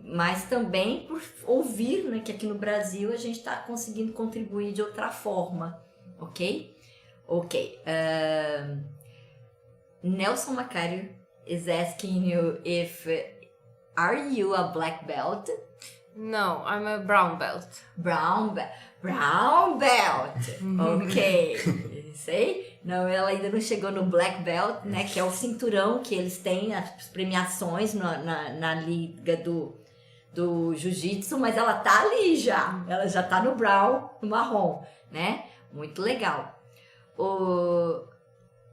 Speaker 1: Mas também por ouvir, né, que aqui no Brasil a gente está conseguindo contribuir de outra forma, ok? Ok. Nelson Macario is asking you if are you a black belt?
Speaker 2: No, I'm a brown belt.
Speaker 1: Brown belt. Ok. Sei? Não, ela ainda não chegou no black belt, né? Que é o cinturão que eles têm, as premiações na liga do jiu-jitsu, mas ela tá ali já. Ela já tá no brown, no marrom, né? Muito legal.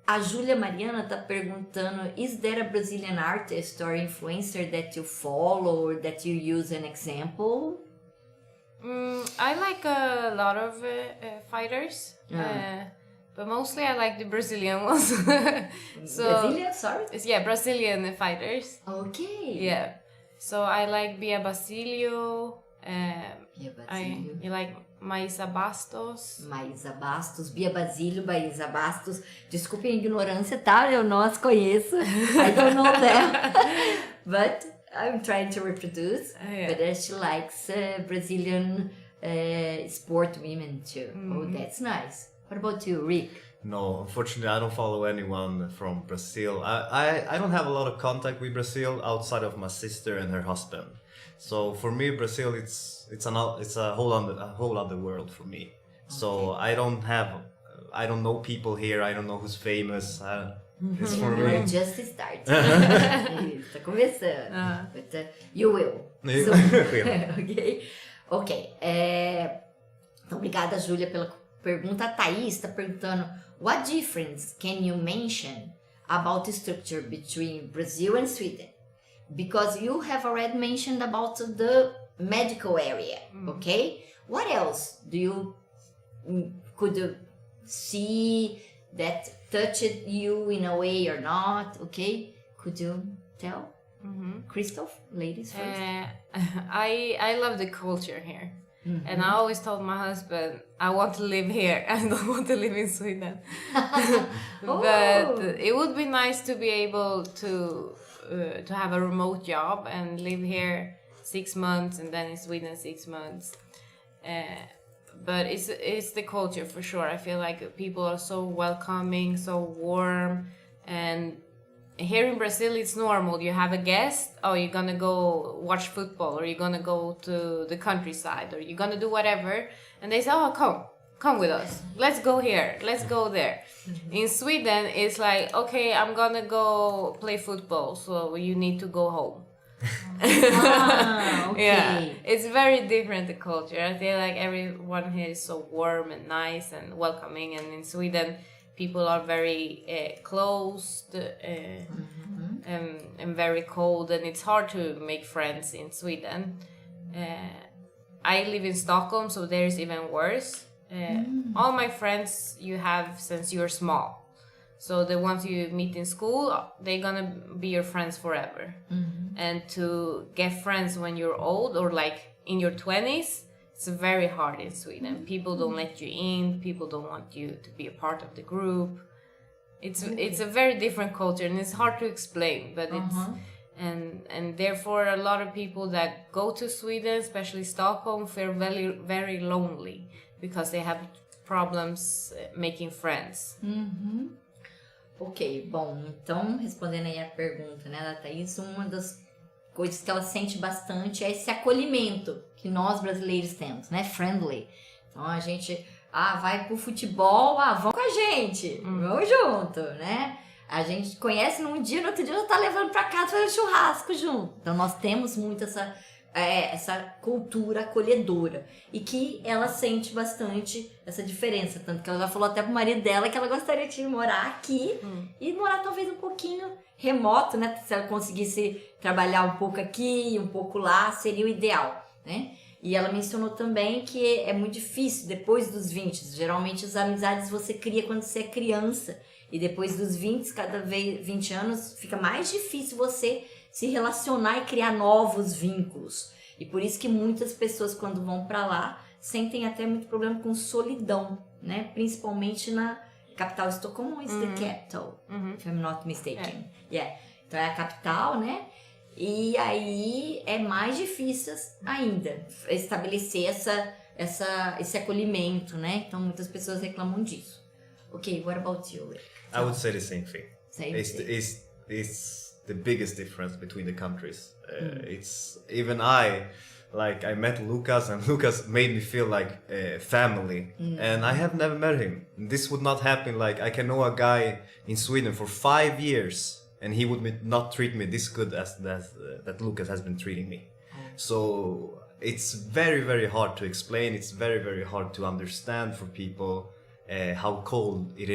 Speaker 1: A Júlia Mariana tá perguntando, is there a Brazilian artist or influencer that you follow or that you use an example?
Speaker 2: I like a lot of fighters, but mostly I like the Brazilian ones.
Speaker 1: Brazilian, sorry?
Speaker 2: Yeah, Brazilian fighters.
Speaker 1: Okay.
Speaker 2: Yeah, so I like Bia Basilio. I like Maísa Bastos.
Speaker 1: Maísa Bastos, Bia Basílio, Maísa Bastos. Desculpe a ignorância, tá? Eu não as conheço. I don't know them. But I'm trying to reproduce. But she likes Brazilian sport women too. Oh, that's nice. What about you, Rick?
Speaker 4: No, unfortunately, I don't follow anyone from Brazil. I don't have a lot of contact with Brazil outside of my sister and her husband. So for me, Brazil, it's a whole other world for me. Okay. So I don't know people here. I don't know who's famous. It's for me.
Speaker 1: Just start. Está começando. But you will. So, ok. Então, obrigada, Júlia, pela pergunta. A Thaís está perguntando, what difference can you mention about the structure between Brazil and Sweden? Because you have already mentioned about the medical area, okay? What else could you see that touched you in a way or not, okay? Could you tell? Crystal, ladies first.
Speaker 2: I love the culture here. And I always told my husband, I want to live here. I don't want to live in Sweden. But it would be nice to be able to have a remote job and live here 6 months and then in Sweden 6 months. But it's the culture for sure. I feel like people are so welcoming, so warm, and here in Brazil it's normal. You have a guest, oh, you're gonna go watch football, or you're gonna go to the countryside, or you're gonna do whatever, and they say, oh, come with us, let's go here, let's go there. In Sweden it's like, okay, I'm gonna go play football, so you need to go home.
Speaker 1: Okay.
Speaker 2: Yeah, it's very different, the culture. I feel like everyone here is so warm and nice and welcoming, and in Sweden people are very closed and very cold, and it's hard to make friends in Sweden. I live in Stockholm, so there is even worse. All my friends you have since you're small. So the ones you meet in school, they're gonna be your friends forever. And to get friends when you're old or like in your 20s, it's very hard in Sweden. People don't let you in, people don't want you to be a part of the group. It's a very different culture, and it's hard to explain, but it's and therefore a lot of people that go to Sweden, especially Stockholm, feel very, very lonely because they have problems making friends.
Speaker 1: Ok, bom, então respondendo aí a pergunta, né, da Thaís, uma das coisas que ela sente bastante é esse acolhimento que nós brasileiros temos, né, friendly. Então a gente, vai pro futebol, vão com a gente, vamos junto, né? A gente conhece num dia, no outro dia já tá levando pra casa fazer churrasco junto. Então nós temos muito essa cultura acolhedora e que ela sente bastante essa diferença, tanto que ela já falou até pro marido dela que ela gostaria de morar aqui e morar talvez um pouquinho remoto, né? Se ela conseguisse trabalhar um pouco aqui, um pouco lá, seria o ideal, né? E ela mencionou também que é muito difícil depois dos 20, geralmente as amizades você cria quando você é criança e depois dos 20, cada vez 20 anos, fica mais difícil você se relacionar e criar novos vínculos. E por isso que muitas pessoas, quando vão para lá, sentem até muito problema com solidão, né? Principalmente na capital Estocolmo, is the capital, if I'm not mistaken. Yeah. Então é a capital, né? E aí é mais difícil ainda estabelecer esse acolhimento, né? Então muitas pessoas reclamam disso. Ok, what about you, Rick?
Speaker 4: I would say the same thing.
Speaker 1: It's
Speaker 4: the biggest difference between the countries. It's even I met Lucas, and Lucas made me feel like family, and I have never met him. This would not happen. Like, I can know a guy in Sweden for 5 years, and he would not treat me this good as that Lucas has been treating me. So it's very, very hard to explain. It's very, very hard to understand for people how cold it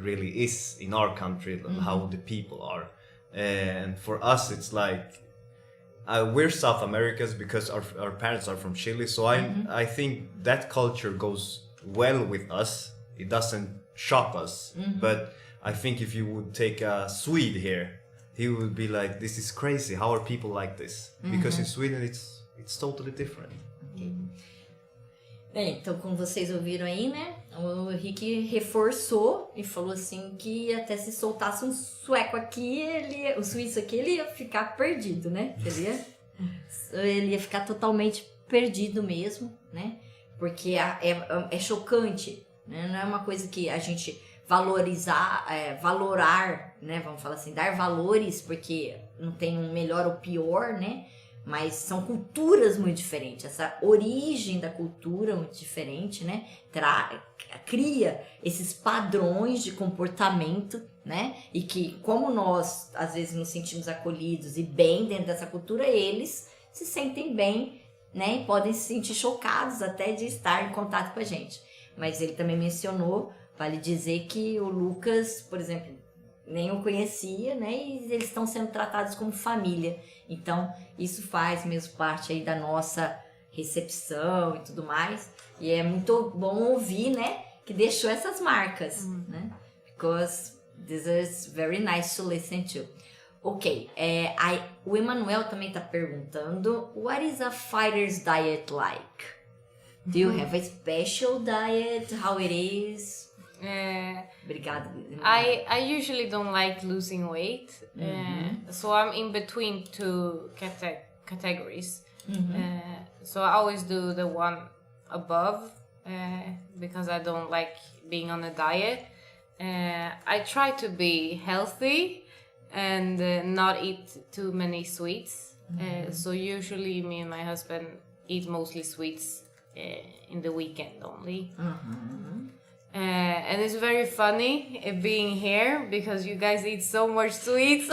Speaker 4: really is in our country and how the people are. And for us, it's like we're South Americans because our parents are from Chile. So I think that culture goes well with us. It doesn't shock us. But I think if you would take a Swede here, he would be like, "This is crazy. How are people like this?" Because in Sweden, it's totally different.
Speaker 1: Bem, então como vocês ouviram aí, né, o Rick reforçou e falou assim que até se soltasse um sueco aqui, o suíço aqui, ele ia ficar perdido, né, ele ia ficar totalmente perdido mesmo, né, porque é chocante, né, não é uma coisa que a gente valorar, né, vamos falar assim, dar valores, porque não tem um melhor ou pior, né, mas são culturas muito diferentes, essa origem da cultura é muito diferente, né? Cria esses padrões de comportamento, né? E que, como nós, às vezes, nos sentimos acolhidos e bem dentro dessa cultura, eles se sentem bem, né? E podem se sentir chocados até de estar em contato com a gente. Mas ele também mencionou, vale dizer que o Lucas, por exemplo, nem o conhecia, né? E eles estão sendo tratados como família. Então, isso faz mesmo parte aí da nossa recepção e tudo mais. E é muito bom ouvir, né? Que deixou essas marcas, né? Because this is very nice to listen to. Ok, o Emanuel também tá perguntando, what is a fighter's diet like? Do you have a special diet? How it is? Obrigada.
Speaker 2: I usually don't like losing weight, so I'm in between two categories. So I always do the one above because I don't like being on a diet. I try to be healthy and not eat too many sweets. So usually me and my husband eat mostly sweets in the weekend only. And it's very funny being here because you guys eat so much sweets.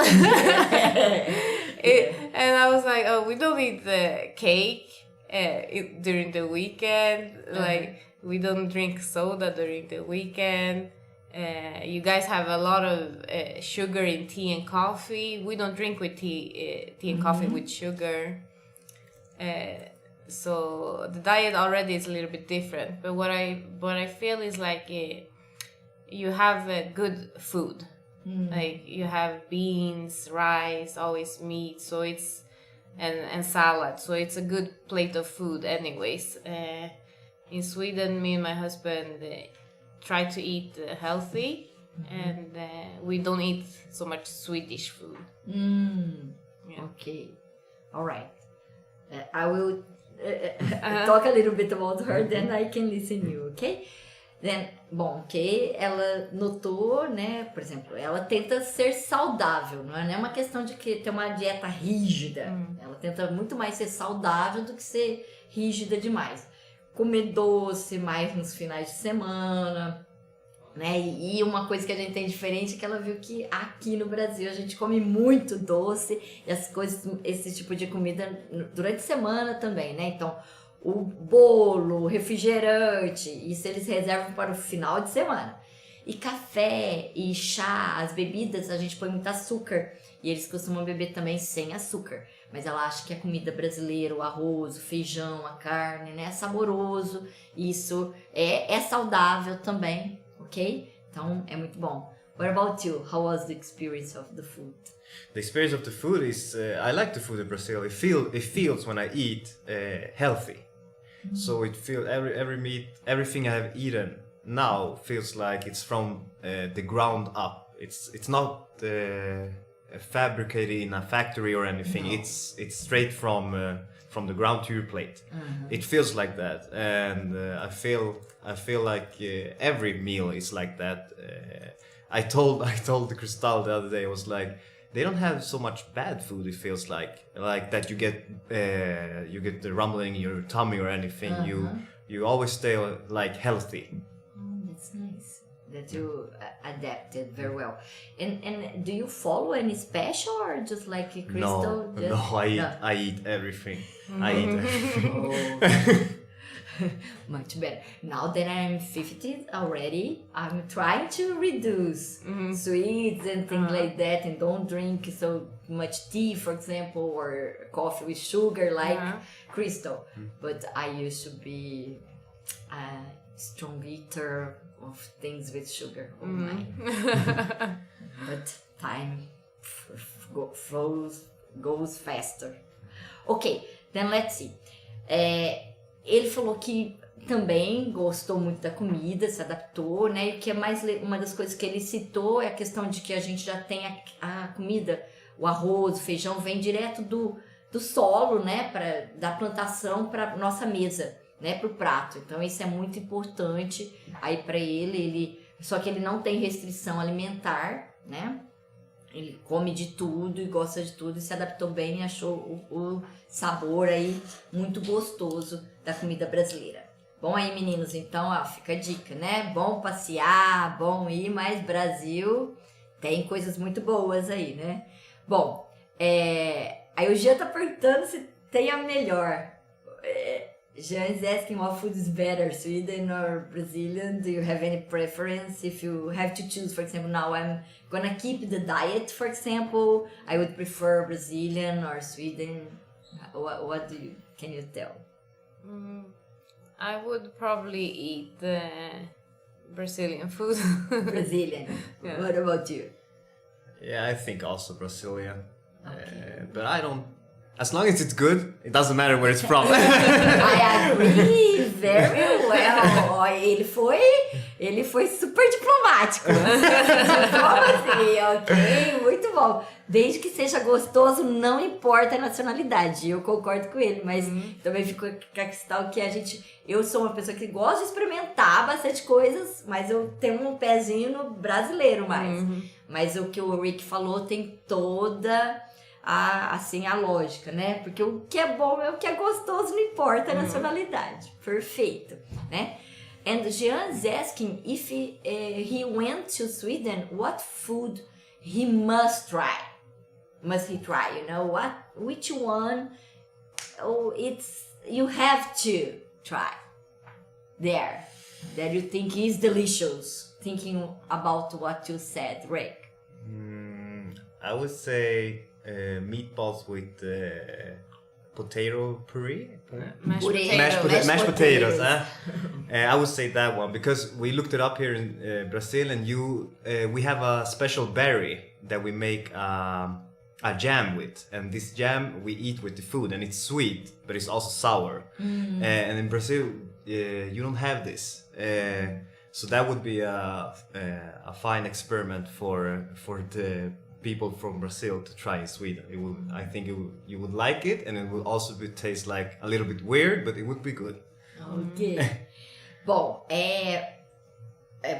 Speaker 2: And I was like, oh, we don't eat the cake during the weekend. Like, we don't drink soda during the weekend. You guys have a lot of sugar in tea and coffee. We don't drink with tea and coffee with sugar. So the diet already is a little bit different, but what I feel is like you have good food, like you have beans, rice, always meat, so it's and salad, so it's a good plate of food anyways. In Sweden, me and my husband try to eat healthy, and we don't eat so much Swedish food.
Speaker 1: Okay, all right. I will talk a little bit about her, then I can listen you, okay? Bom, que ela notou, né? Por exemplo, ela tenta ser saudável, não é uma questão de que ter uma dieta rígida. Ela tenta muito mais ser saudável do que ser rígida demais. Comer doce mais nos finais de semana, né? E uma coisa que a gente tem diferente é que ela viu que aqui no Brasil a gente come muito doce e as coisas, esse tipo de comida durante a semana também, né? Então, o bolo, refrigerante, isso eles reservam para o final de semana. E café e chá, as bebidas, a gente põe muito açúcar. E eles costumam beber também sem açúcar. Mas ela acha que a comida brasileira, o arroz, o feijão, a carne, né, é saboroso. Isso é saudável também, ok? Então, é muito bom. What about you? How was the experience of the food?
Speaker 4: The experience of the food is, I like the food in Brazil. It feels when I eat healthy. So it feels everything I have eaten now feels like it's from the ground up. It's not fabricated in a factory or anything. No. It's straight from the ground to your plate. It feels like that, and I feel like every meal is like that. I told the CRISTAL the other day, I was like, they don't have so much bad food. It feels like that you get the rumbling in your tummy or anything. You always stay like healthy.
Speaker 1: Oh, that's nice that you adapted very well. And do you follow any special or just like CRISTAL?
Speaker 4: No, I eat everything. I eat everything.
Speaker 1: Much better. Now that I'm 50 already, I'm trying to reduce sweets and things like that, and don't drink so much tea, for example, or coffee with sugar like CRISTAL. But I used to be a strong eater of things with sugar. Oh my. But time goes faster. Okay, then let's see. Ele falou que também gostou muito da comida, se adaptou, né? E que é mais uma das coisas que ele citou é a questão de que a gente já tem a comida, o arroz, o feijão, vem direto do solo, né? Da plantação para nossa mesa, né? Para o prato. Então isso é muito importante aí para ele. Só que ele não tem restrição alimentar, né? Ele come de tudo e gosta de tudo e se adaptou bem e achou o sabor aí muito gostoso da comida brasileira. Bom aí, meninos, então, ó, fica a dica, né? Bom passear, bom ir, mas Brasil tem coisas muito boas aí, né? Bom, aí o Jean tá perguntando se tem a melhor. Jean is asking what food is better, Sweden or Brazilian? Do you have any preference? If you have to choose, for example, now I'm gonna keep the diet, for example, I would prefer Brazilian or Sweden. What can you tell?
Speaker 2: I would probably eat the Brazilian food.
Speaker 1: Brazilian. Yeah. What about you?
Speaker 4: Yeah, I think also Brazilian.
Speaker 1: Okay.
Speaker 4: But I don't. As long as it's good, it doesn't matter where it's from.
Speaker 1: I agree very well. Ele foi super diplomático. Assim, ok, muito bom. Desde que seja gostoso, não importa a nacionalidade. Eu concordo com ele, mas também fico com a questão que eu sou uma pessoa que gosta de experimentar bastante coisas, mas eu tenho um pezinho no brasileiro mais. Mas o que o Rick falou tem toda a lógica, né? Porque o que é bom é o que é gostoso, não importa a nacionalidade. Perfeito, né? And Jean is asking if he went to Sweden, what food he must try? Must he try? You know what? Which one? Oh, you have to try there that you think is delicious. Thinking about what you said, Rick.
Speaker 4: I would say meatballs with potato puree. Mashed potatoes. I would say that one because we looked it up here in Brazil, and we have a special berry that we make a jam with, and this jam we eat with the food, and it's sweet but it's also sour. And in Brazil you don't have this, so that would be a fine experiment for the people from Brazil to try in Sweden. I think you would like it, and it will also taste like a little bit weird, but it would be good.
Speaker 1: Ok. Bom,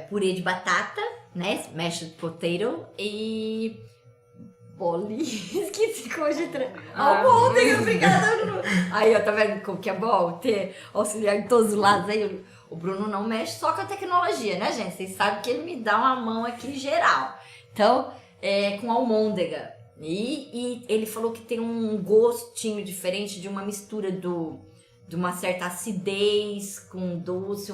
Speaker 1: purê de batata, né? Mashed potato e esqueci como de almôndega, obrigada, Bruno. Aí, ó, tá vendo como que é bom ter auxiliar de todos os lados aí? O Bruno não mexe só com a tecnologia, né, gente? Vocês sabem que ele me dá uma mão aqui em geral. Então, com almôndega. E ele falou que tem um gostinho diferente de uma mistura de uma certa acidez com doce,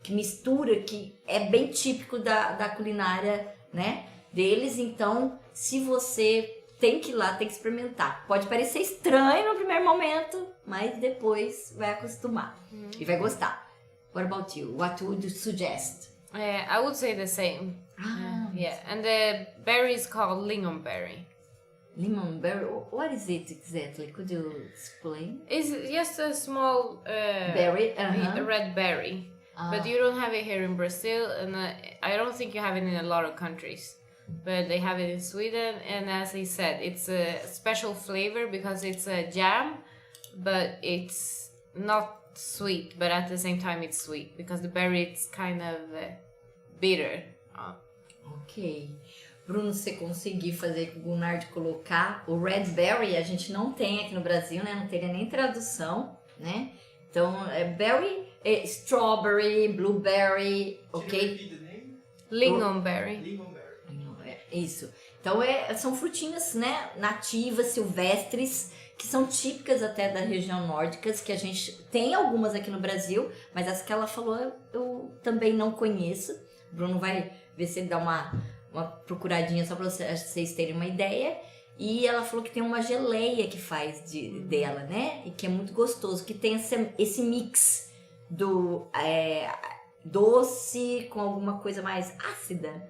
Speaker 1: que mistura, que é bem típico da culinária, né, deles. Então, se você tem que ir lá, tem que experimentar. Pode parecer estranho no primeiro momento, mas depois vai acostumar e vai gostar. What about you? What would you suggest?
Speaker 2: I would say the same. Yeah, and the berry is called lingonberry.
Speaker 1: Lingonberry, what is it exactly? Could you explain?
Speaker 2: It's just a small
Speaker 1: berry,
Speaker 2: red berry. But you don't have it here in Brazil, and I don't think you have it in a lot of countries. But they have it in Sweden, and as he said, it's a special flavor because it's a jam, but it's not sweet, but at the same time it's sweet because the berry it's kind of bitter.
Speaker 1: Ok. Bruno, se você conseguir fazer com o Gunnar de colocar o red berry, a gente não tem aqui no Brasil, né? Não teria nem tradução, né? Então, berry, strawberry, blueberry, ok?
Speaker 2: Lingonberry.
Speaker 1: Isso. Então, são frutinhas, né, nativas, silvestres, que são típicas até da região nórdica, que a gente tem algumas aqui no Brasil, mas as que ela falou eu também não conheço. O Bruno vai ver se ele dá uma procuradinha só para vocês terem uma ideia. E ela falou que tem uma geleia que faz dela, né? E que é muito gostoso, que tem esse mix do doce com alguma coisa mais ácida,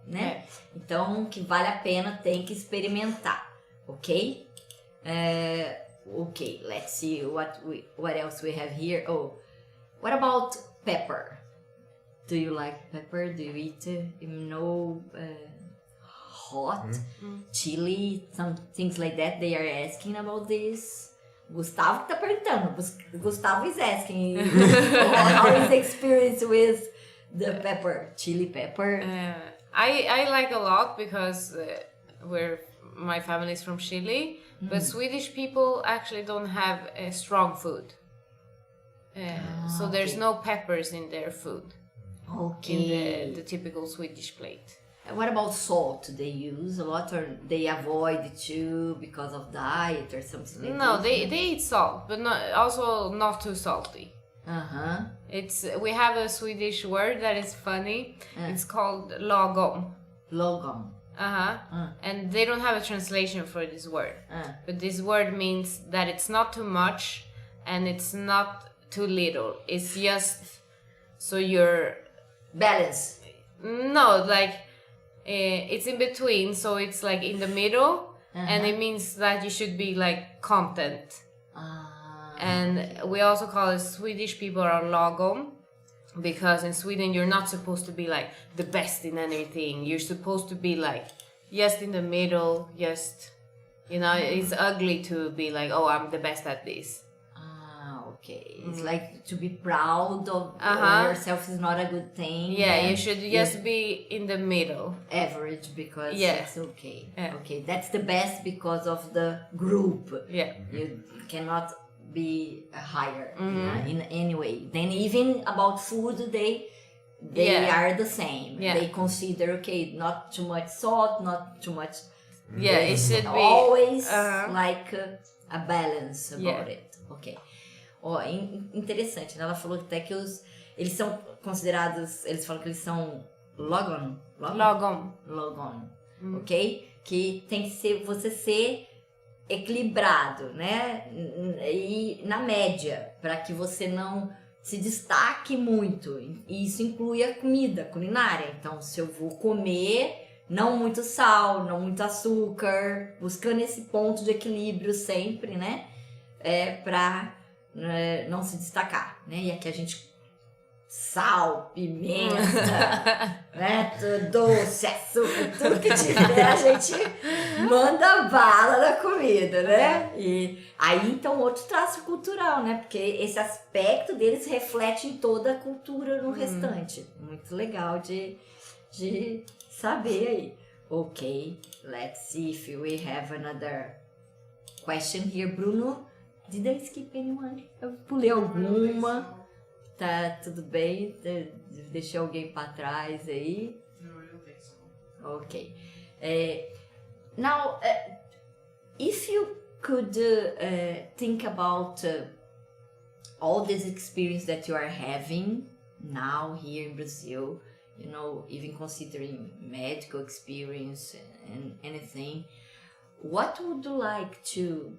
Speaker 1: né? Então, que vale a pena, tem que experimentar, ok? Okay, let's see what else we have here. Oh, what about pepper? Do you like pepper? Do you eat hot, chili, some things like that? They are asking about this. Gustavo que tá perguntando. Gustavo is asking how is the experience with the pepper, chili pepper?
Speaker 2: I like a lot because my family is from Chile, but Swedish people actually don't have strong food. So there's no peppers in their food.
Speaker 1: Okay.
Speaker 2: In the typical Swedish plate.
Speaker 1: What about salt? They use a lot, or they avoid it too because of diet or something like
Speaker 2: No,
Speaker 1: that?
Speaker 2: they eat salt, but not too salty. We have a Swedish word that is funny. It's called lagom.
Speaker 1: Lagom.
Speaker 2: And they don't have a translation for this word. But this word means that it's not too much and it's not too little. It's just so you're
Speaker 1: balance.
Speaker 2: No, like it's in between, so it's like in the middle, and it means that you should be like content. And we also call it Swedish people are lagom, because in Sweden you're not supposed to be like the best in anything. You're supposed to be like just in the middle, just it's ugly to be like, oh, I'm the best at this.
Speaker 1: Okay, it's like to be proud of yourself is not a good thing.
Speaker 2: Yeah, you should just be in the middle.
Speaker 1: Average, because it's okay. Okay, that's the best because of the group.
Speaker 2: Yeah.
Speaker 1: You cannot be higher in any way. Then even about food, they are the same.
Speaker 2: Yeah.
Speaker 1: They consider, okay, not too much salt, not too much.
Speaker 2: Yeah, it should be
Speaker 1: always like a balance about it. Okay. Interessante, né? Ela falou até que eles são considerados, eles falam que eles são lagom, ok? Que tem que ser, você ser equilibrado, né? E na média, para que você não se destaque muito. E isso inclui a comida, culinária. Então, se eu vou comer, não muito sal, não muito açúcar, buscando esse ponto de equilíbrio sempre, né? Para não se destacar, né? E aqui a gente sal, pimenta, né? Doce, açúcar, tudo que tiver, a gente manda bala na comida, né? E aí, então, outro traço cultural, né? Porque esse aspecto deles reflete em toda a cultura no restante. Muito legal de saber aí. Okay, let's see if we have another question here. Bruno, did I skip anyone? Eu pulei alguma. Tá tudo bem? Deixei alguém para trás aí?
Speaker 3: No, I don't think so.
Speaker 1: Okay. Now, if you could think about all this experience that you are having now here in Brazil, you know, even considering medical experience and anything, what would you like to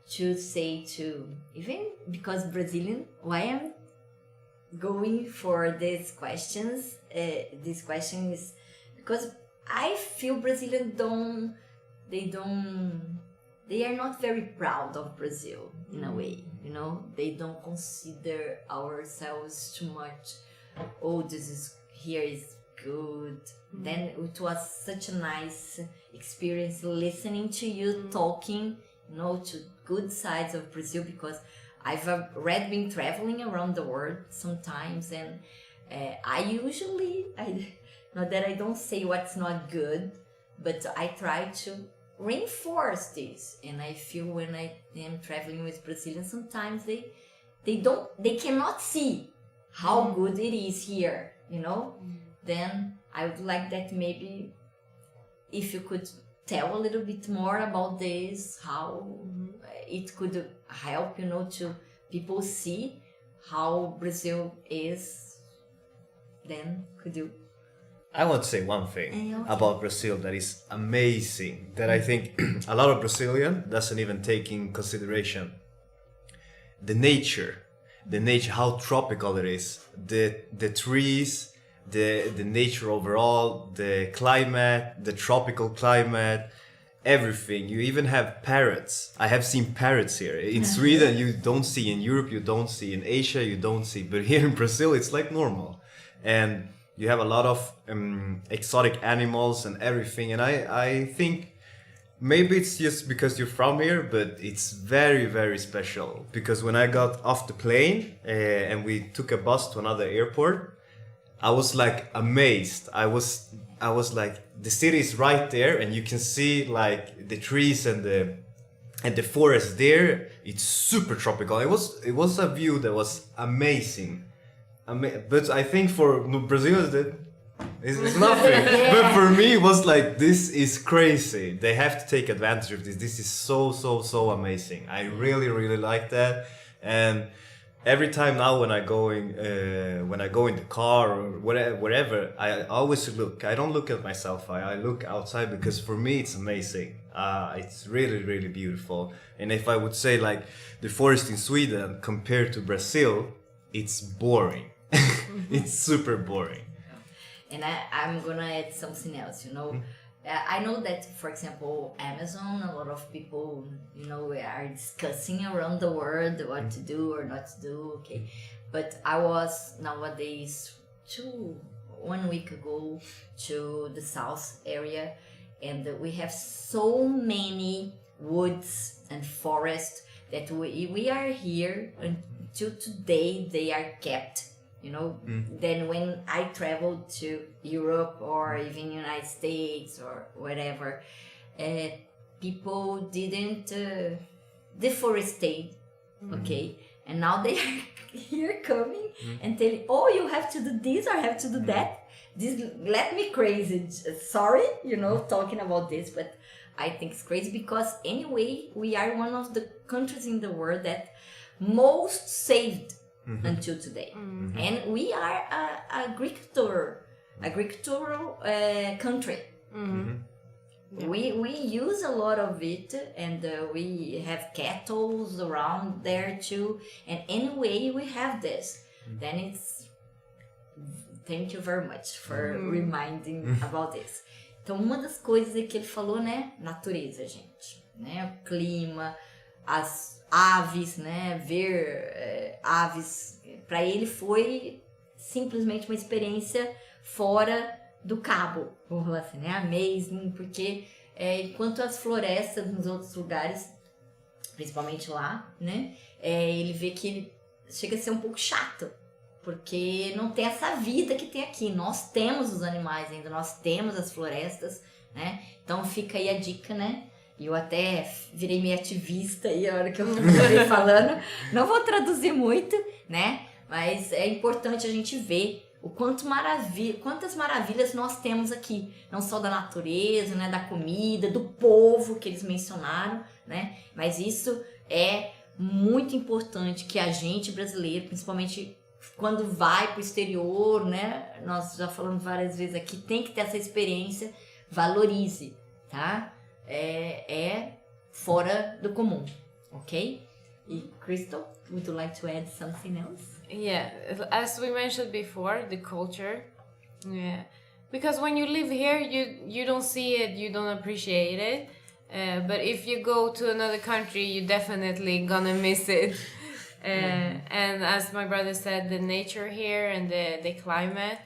Speaker 1: say to, even because Brazilian, why I'm going for these questions, this question is because I feel Brazilians they are not very proud of Brazil in a way, you know, they don't consider ourselves too much. Oh, this is here is good. Then it was such a nice experience listening to you talking, you know, to good sides of Brazil, because I've already been traveling around the world sometimes, and I usually, not that I don't say what's not good, but I try to reinforce this. And I feel when I am traveling with Brazilians, sometimes they cannot see how good it is here, you know. Then I would like that maybe if you could tell a little bit more about this, how it could help, you know, to people see how Brazil is. Then could you?
Speaker 4: I want to say one thing about Brazil that is amazing, that I think a lot of Brazilian doesn't even take in consideration. The nature, how tropical it is, the trees, the nature overall, the climate, the tropical climate, everything. You even have parrots. I have seen parrots here. In Sweden you don't see, in Europe you don't see, in Asia you don't see, but here in Brazil it's like normal. And you have a lot of exotic animals and everything. And I think maybe it's just because you're from here, but it's very, very special. Because when I got off the plane and we took a bus to another airport, I was like amazed. I was like, the city is right there, and you can see like the trees and the forest there. It's super tropical. It was a view that was amazing. But I think for Brazilians it's nothing. But for me it was like, this is crazy. They have to take advantage of this. This is so amazing. I really, really like that. And every time now when I go in the car or wherever, I always look. I don't look at myself. I look outside, because for me it's amazing. It's really, really beautiful. And if I would say like the forest in Sweden compared to Brazil, it's boring. It's super boring.
Speaker 1: And I'm gonna add something else, you know. I know that, for example, Amazon, a lot of people, you know, are discussing around the world what to do or not to do, okay. But I was nowadays 1 week ago to the south area, and we have so many woods and forests that we are here until today. They are kept, you know. Then when I traveled to Europe or even United States or whatever, people didn't deforestate, okay. And now they are here coming and telling, oh, you have to do this or have to do that. This let me crazy. Sorry, you know, talking about this, but I think it's crazy, because anyway, we are one of the countries in the world that most saved until today. And we are a agricultural country. We use a lot of it, and we have cattle around there too. And anyway, we have this. Then it's, thank you very much for reminding about this. Então, uma das coisas que ele falou, né, natureza, gente, né, o clima, as aves, né, ver aves, para ele foi simplesmente uma experiência fora do cabo, vamos falar assim, né? Amazing, porque enquanto as florestas nos outros lugares, principalmente lá, né? Ele vê que chega a ser um pouco chato, porque não tem essa vida que tem aqui. Nós temos os animais ainda, nós temos as florestas, né? Então fica aí a dica, né? E eu até virei meio ativista aí a hora que eu estou falando. Não vou traduzir muito, né? Mas é importante a gente ver o quantas maravilhas nós temos aqui. Não só da natureza, né? Da comida, do povo que eles mencionaram, né? Mas isso é muito importante que a gente brasileiro, principalmente quando vai para o exterior, né? Nós já falamos várias vezes aqui, tem que ter essa experiência, valorize, tá? É fora do comum, ok? E Crystal, would you like to add something else?
Speaker 2: Yeah, as we mentioned before, the culture. Yeah, because when you live here, you don't see it, you don't appreciate it. But if you go to another country, you definitely gonna miss it. And as my brother said, the nature here and the climate.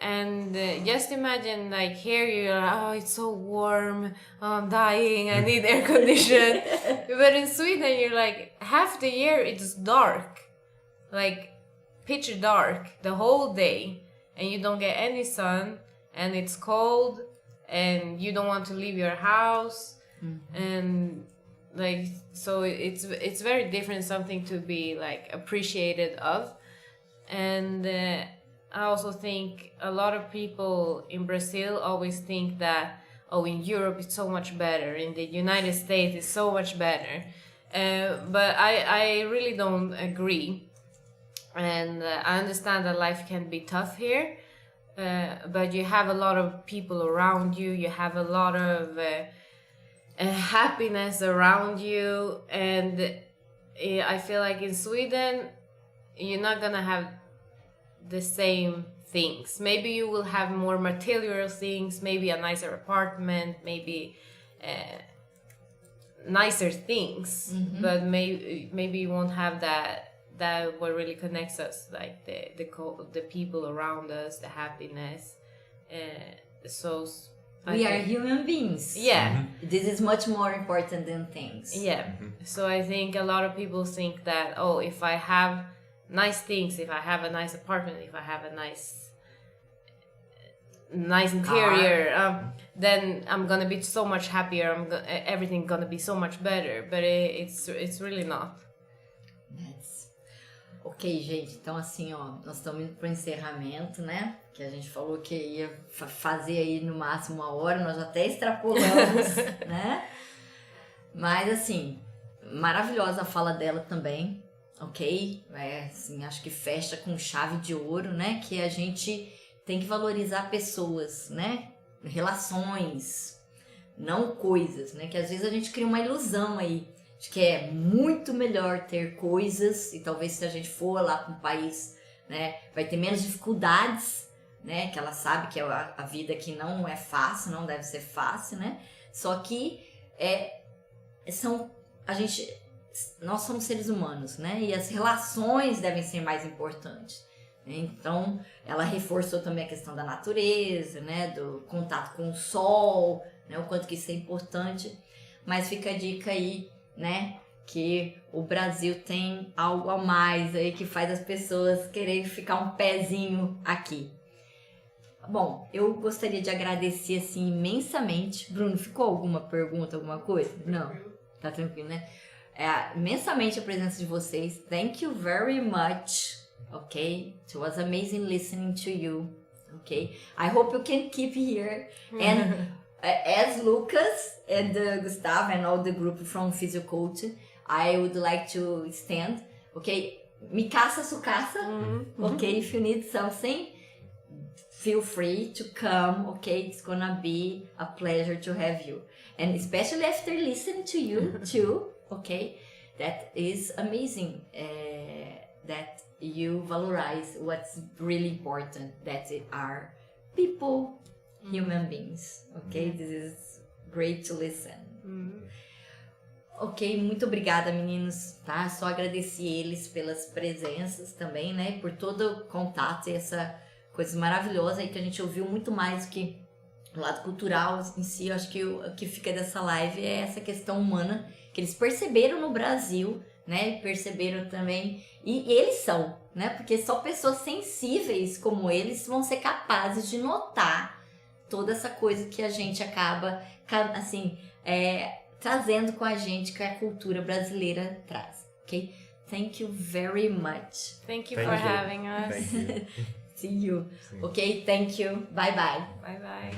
Speaker 2: And just imagine, like, here you're like, oh, it's so warm, I'm dying, I need air condition. But in Sweden, you're like, half the year it's dark, like pitch dark the whole day, and you don't get any sun, and it's cold, and you don't want to leave your house. And like, so it's very different, something to be like appreciated of. And I also think a lot of people in Brazil always think that, oh, in Europe it's so much better, in the United States it's so much better. But I really don't agree. And I understand that life can be tough here, but you have a lot of people around you, you have a lot of happiness around you, and I feel like in Sweden you're not gonna have the same things. Maybe you will have more material things, maybe a nicer apartment, maybe nicer things, but maybe you won't have that what really connects us, like the people around us, the happiness. So
Speaker 1: we are human beings.
Speaker 2: Yeah.
Speaker 1: This is much more important than things.
Speaker 2: Yeah. So I think a lot of people think that, oh, if I have nice things, if I have a nice apartment, if I have a nice interior, then I'm gonna be so much happier. Everything gonna be so much better. But it's really not.
Speaker 1: Ok, gente, então assim, ó, nós estamos indo pro encerramento, né? Que a gente falou que ia fazer aí no máximo 1 hora, nós até extrapolamos, né? Mas assim, maravilhosa a fala dela também, ok? Assim, acho que fecha com chave de ouro, né? Que a gente tem que valorizar pessoas, né? Relações, não coisas, né? Que às vezes a gente cria uma ilusão aí. Acho que é muito melhor ter coisas, e talvez se a gente for lá para um país, né, vai ter menos dificuldades, né, que ela sabe que a vida aqui não é fácil, não deve ser fácil, né, só que nós somos seres humanos, né, e as relações devem ser mais importantes. Então, ela reforçou também a questão da natureza, né, do contato com o sol, né, o quanto que isso é importante, mas fica a dica aí, né, que o Brasil tem algo a mais aí que faz as pessoas quererem ficar um pezinho aqui. Bom, eu gostaria de agradecer assim imensamente. Bruno, ficou alguma pergunta, alguma coisa? Não? Tá tranquilo, né? Imensamente a presença de vocês. Thank you very much. Okay? It was amazing listening to you. Okay? I hope you can keep here. And as Lucas and Gustavo and all the group from Physiocoach, I would like to stand, okay? Mikasa Sukasa, okay? If you need something, feel free to come, okay? It's gonna be a pleasure to have you. And especially after listening to you too, okay? That is amazing that you valorize what's really important, that are people, human beings, okay? This is great to listen. Ok, muito obrigada, meninos, tá? Só agradecer eles pelas presenças também, né? Por todo o contato e essa coisa maravilhosa aí que a gente ouviu muito mais do que o lado cultural em si. Eu acho que o que fica dessa live é essa questão humana que eles perceberam no Brasil, né? Perceberam também, e eles são, né? Porque só pessoas sensíveis como eles vão ser capazes de notar toda essa coisa que a gente acaba, assim, trazendo com a gente, que a cultura brasileira traz, ok? Thank you very much.
Speaker 2: Thank you for having us.
Speaker 4: Thank you.
Speaker 1: See you. Ok, thank you. Bye bye.
Speaker 2: Bye bye.